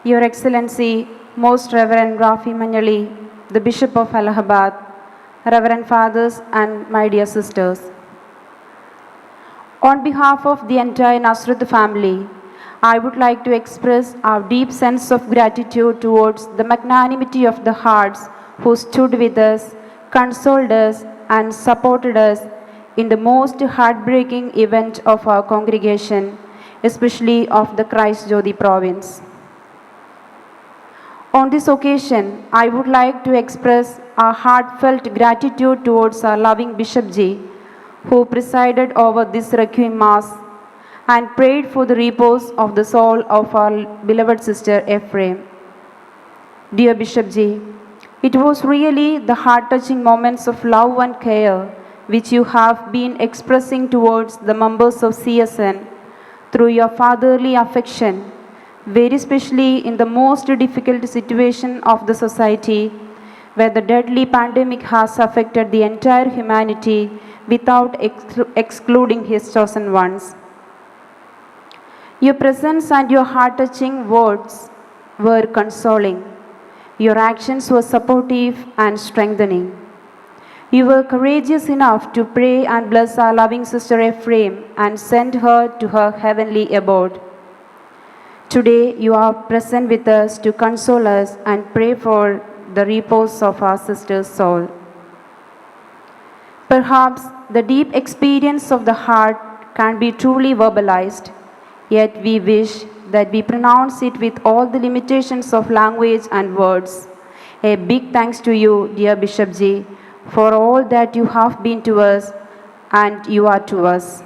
Your Excellency, Most Reverend Rafi Manjali, the Bishop of Allahabad, Reverend Fathers and my dear sisters. On behalf of the entire Nasrud family, I would like to express our deep sense of gratitude towards the magnanimity of the hearts who stood with us, consoled us, and supported us in the most heartbreaking event of our congregation, especially of the Christ Jyoti province. On this occasion, I would like to express our heartfelt gratitude towards our loving Bishop Ji, who presided over this Requiem Mass and prayed for the repose of the soul of our beloved sister Ephraim. Dear Bishop Ji, it was really the heart-touching moments of love and care which you have been expressing towards the members of CSN through your fatherly affection, very especially in the most difficult situation of the society, where the deadly pandemic has affected the entire humanity without excluding his chosen ones. Your presence and your heart-touching words were consoling. Your actions were supportive and strengthening. You were courageous enough to pray and bless our loving sister Ephraim and send her to her heavenly abode. Today, you are present with us to console us and pray for the repose of our sister's soul. Perhaps the deep experience of the heart can be truly verbalized, yet we wish that we pronounce it with all the limitations of language and words. A big thanks to you, dear Bishop Ji, for all that you have been to us and you are to us.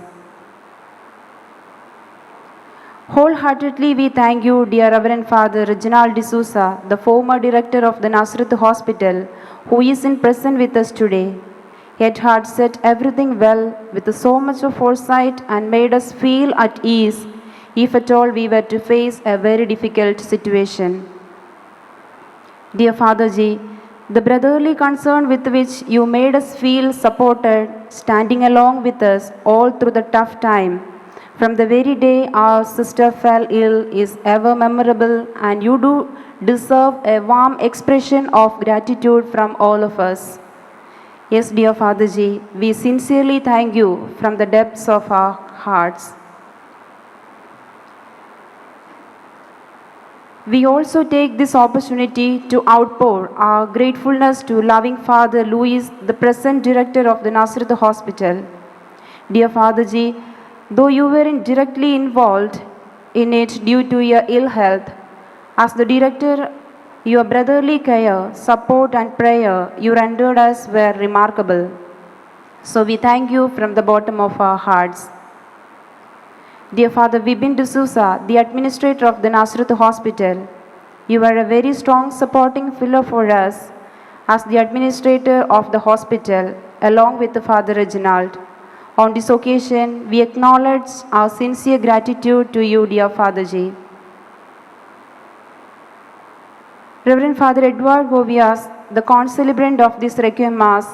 Wholeheartedly we thank you, dear Reverend Father Reginald D'Souza, the former director of the Nazareth Hospital, who is in present with us today, yet had set everything well with so much of foresight and made us feel at ease if at all we were to face a very difficult situation. Dear Father Ji, the brotherly concern with which you made us feel supported, standing along with us all through the tough time, from the very day our sister fell ill, is ever memorable, and you do deserve a warm expression of gratitude from all of us. Yes, dear Father Ji, we sincerely thank you from the depths of our hearts. We also take this opportunity to outpour our gratefulness to loving Father Louis, the present director of the Nazareth Hospital. Dear Father Ji, though you were directly involved in it due to your ill health, as the director, your brotherly care, support and prayer you rendered us were remarkable. So we thank you from the bottom of our hearts. Dear Father Vibin D'Souza, the administrator of the Nazareth Hospital, you are a very strong supporting pillar for us as the administrator of the hospital, along with the Father Reginald. On this occasion, we acknowledge our sincere gratitude to you, dear Father Ji. Reverend Father Edward Govias, the concelebrant of this Requiem Mass,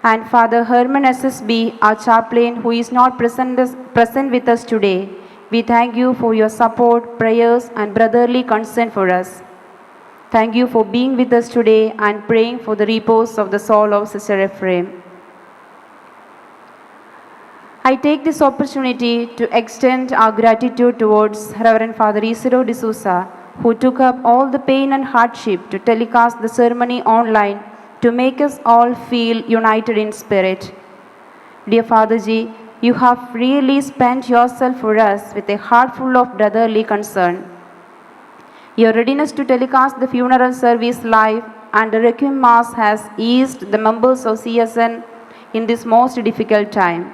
and Father Herman SSB, our chaplain, who is not present with us today, we thank you for your support, prayers, and brotherly concern for us. Thank you for being with us today and praying for the repose of the soul of Sister Ephraim. I take this opportunity to extend our gratitude towards Reverend Father Isidro D'Souza, who took up all the pain and hardship to telecast the ceremony online to make us all feel united in spirit. Dear Father Ji, you have really spent yourself for us with a heart full of brotherly concern. Your readiness to telecast the funeral service live and the Requiem Mass has eased the members of CSN in this most difficult time.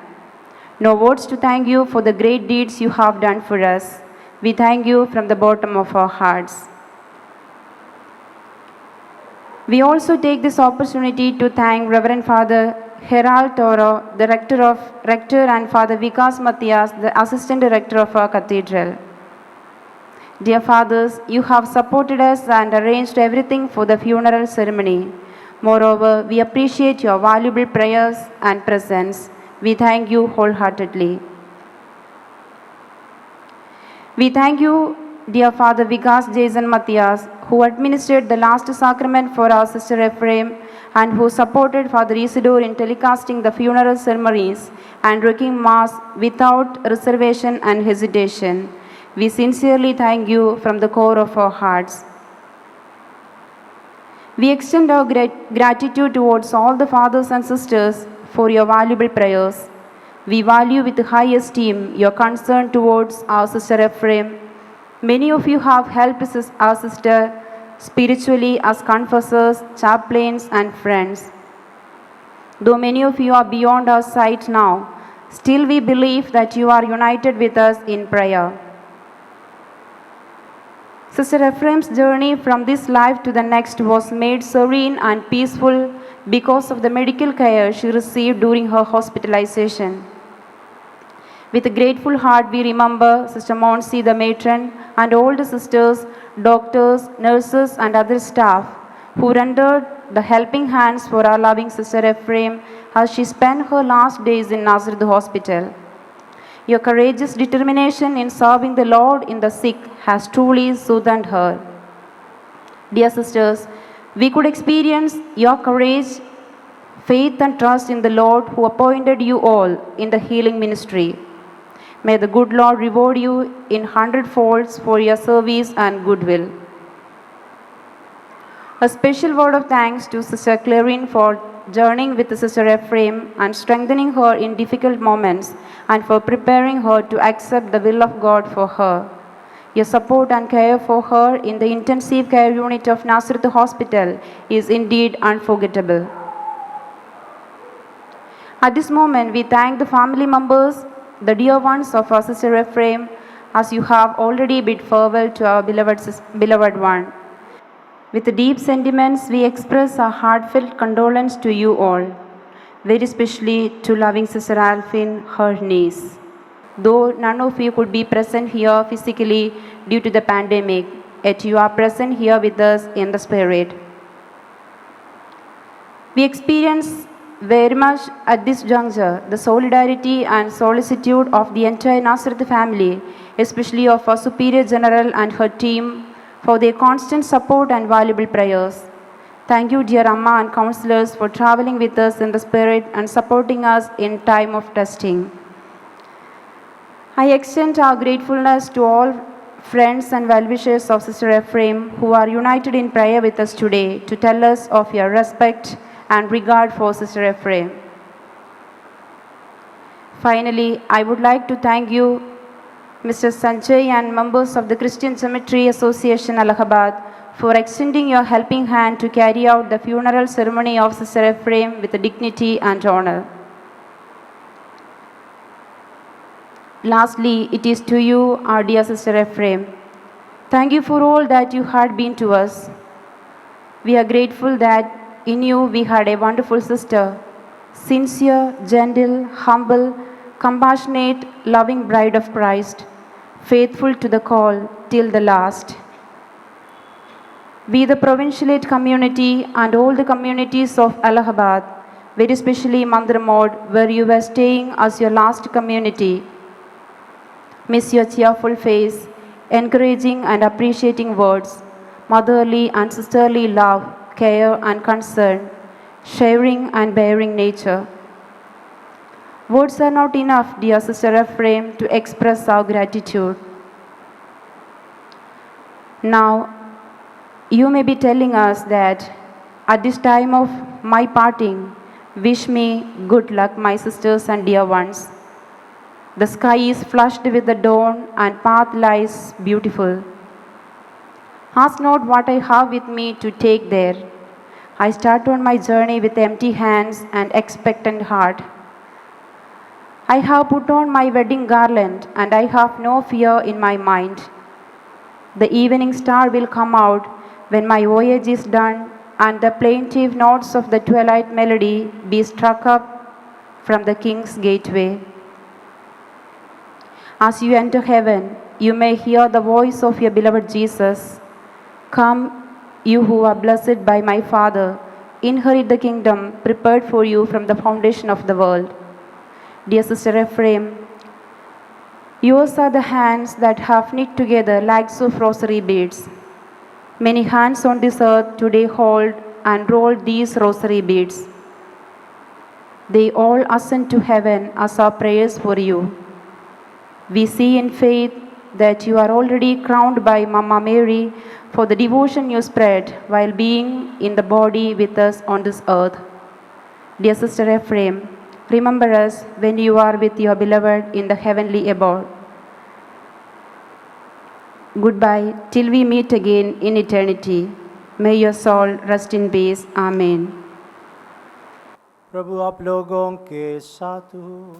No words to thank you for the great deeds you have done for us. We thank you from the bottom of our hearts. We also take this opportunity to thank Reverend Father Herald Toro, the rector, and Father Vikas Matthias, the assistant director of our cathedral. Dear fathers, you have supported us and arranged everything for the funeral ceremony. Moreover, we appreciate your valuable prayers and presence. We thank you wholeheartedly. We thank you, dear Father Vikas Jason Matthias, who administered the last sacrament for our sister Ephraim and who supported Father Isidore in telecasting the funeral ceremonies and Requiem Mass without reservation and hesitation. We sincerely thank you from the core of our hearts. We extend our gratitude towards all the fathers and sisters for your valuable prayers. We value with high esteem your concern towards our sister Ephraim. Many of you have helped our sister spiritually as confessors, chaplains, and friends. Though many of you are beyond our sight now, still we believe that you are united with us in prayer. Sister Ephraim's journey from this life to the next was made serene and peaceful because of the medical care she received during her hospitalization. With a grateful heart, we remember Sister Monsi, the matron, and all the sisters, doctors, nurses, and other staff who rendered the helping hands for our loving Sister Ephraim as she spent her last days in Nazareth Hospital. Your courageous determination in serving the Lord in the sick has truly soothed her. Dear sisters, we could experience your courage, faith, and trust in the Lord who appointed you all in the healing ministry. May the good Lord reward you in 100-folds for your service and goodwill. A special word of thanks to Sister Clarin for journeying with Sister Ephraim and strengthening her in difficult moments and for preparing her to accept the will of God for her. Your support and care for her in the intensive care unit of Nazareth Hospital is indeed unforgettable. At this moment, we thank the family members, the dear ones of our Sister Ephraim, as you have already bid farewell to our beloved one. With deep sentiments, we express our heartfelt condolence to you all, very especially to loving Sister Alphin, her niece. Though none of you could be present here physically due to the pandemic, yet you are present here with us in the spirit. We experience very much at this juncture the solidarity and solicitude of the entire Nazareth family, especially of our Superior General and her team, for their constant support and valuable prayers. Thank you, dear Amma and counselors, for traveling with us in the spirit and supporting us in time of testing. I extend our gratefulness to all friends and well-wishers of Sister Ephraim who are united in prayer with us today to tell us of your respect and regard for Sister Ephraim. Finally, I would like to thank you, Mr. Sanjay and members of the Christian Cemetery Association Allahabad, for extending your helping hand to carry out the funeral ceremony of Sister Ephraim with dignity and honor. Lastly, it is to you, our dear Sister Ephraim. Thank you for all that you had been to us. We are grateful that in you we had a wonderful sister, sincere, gentle, humble, compassionate, loving bride of Christ, faithful to the call till the last. We, the Provincialate community and all the communities of Allahabad, very especially Mandir Mode, where you were staying as your last community, miss your cheerful face, encouraging and appreciating words, motherly and sisterly love, care and concern, sharing and bearing nature. Words are not enough, dear Sister Ephraim, to express our gratitude. Now, you may be telling us that at this time of my parting, wish me good luck, my sisters and dear ones. The sky is flushed with the dawn and path lies beautiful. Ask not what I have with me to take there. I start on my journey with empty hands and expectant heart. I have put on my wedding garland and I have no fear in my mind. The evening star will come out when my voyage is done and the plaintive notes of the twilight melody be struck up from the King's gateway. As you enter heaven, you may hear the voice of your beloved Jesus. Come, you who are blessed by my Father, inherit the kingdom prepared for you from the foundation of the world. Dear Sister Ephraim, yours are the hands that have knit together lakhs of rosary beads. Many hands on this earth today hold and roll these rosary beads. They all ascend to heaven as our prayers for you. We see in faith that you are already crowned by Mama Mary for the devotion you spread while being in the body with us on this earth. Dear Sister Ephraim, remember us when you are with your beloved in the heavenly abode. Goodbye till we meet again in eternity. May your soul rest in peace. Amen. प्रभु आप लोगों के साथ हो,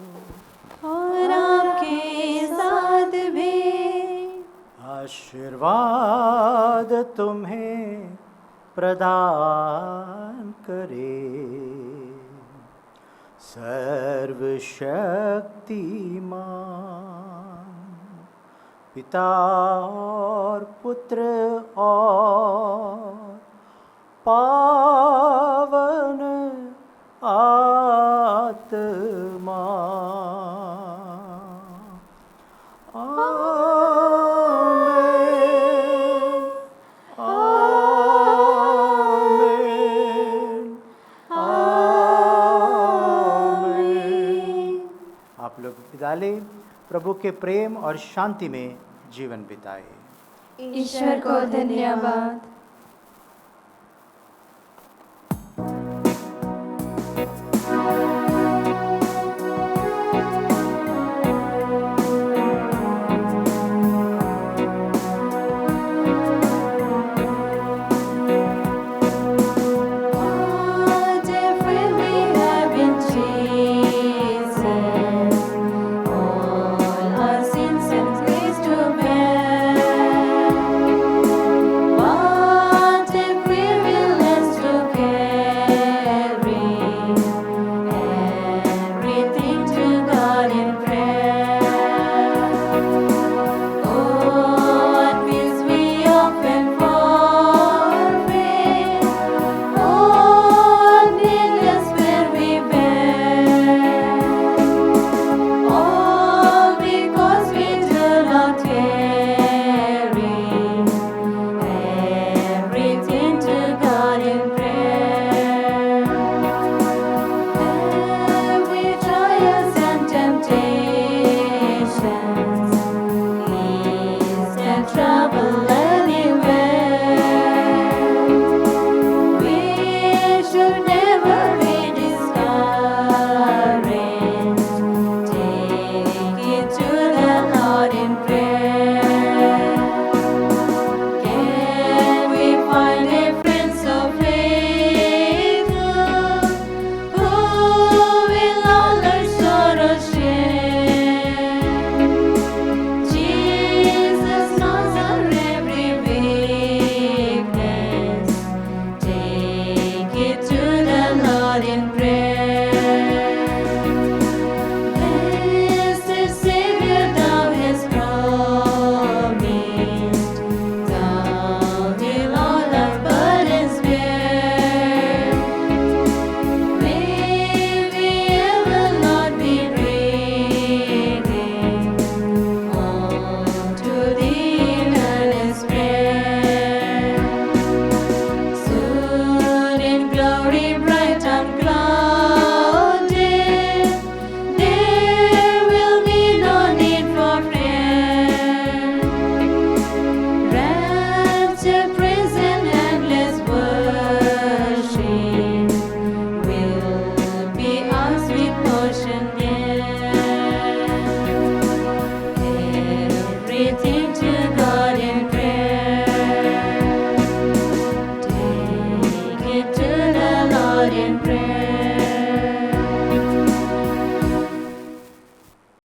और आपके साथ भी। आशीर्वाद तुम्हें प्रदान करे सर्वशक्तिमान पिता और पुत्र और पावन आत्मा। आमीन, आमीन, आमीन। आप लोग विदा लें, प्रभु के प्रेम और शांति में जीवन बिताए। ईश्वर को धन्यवाद।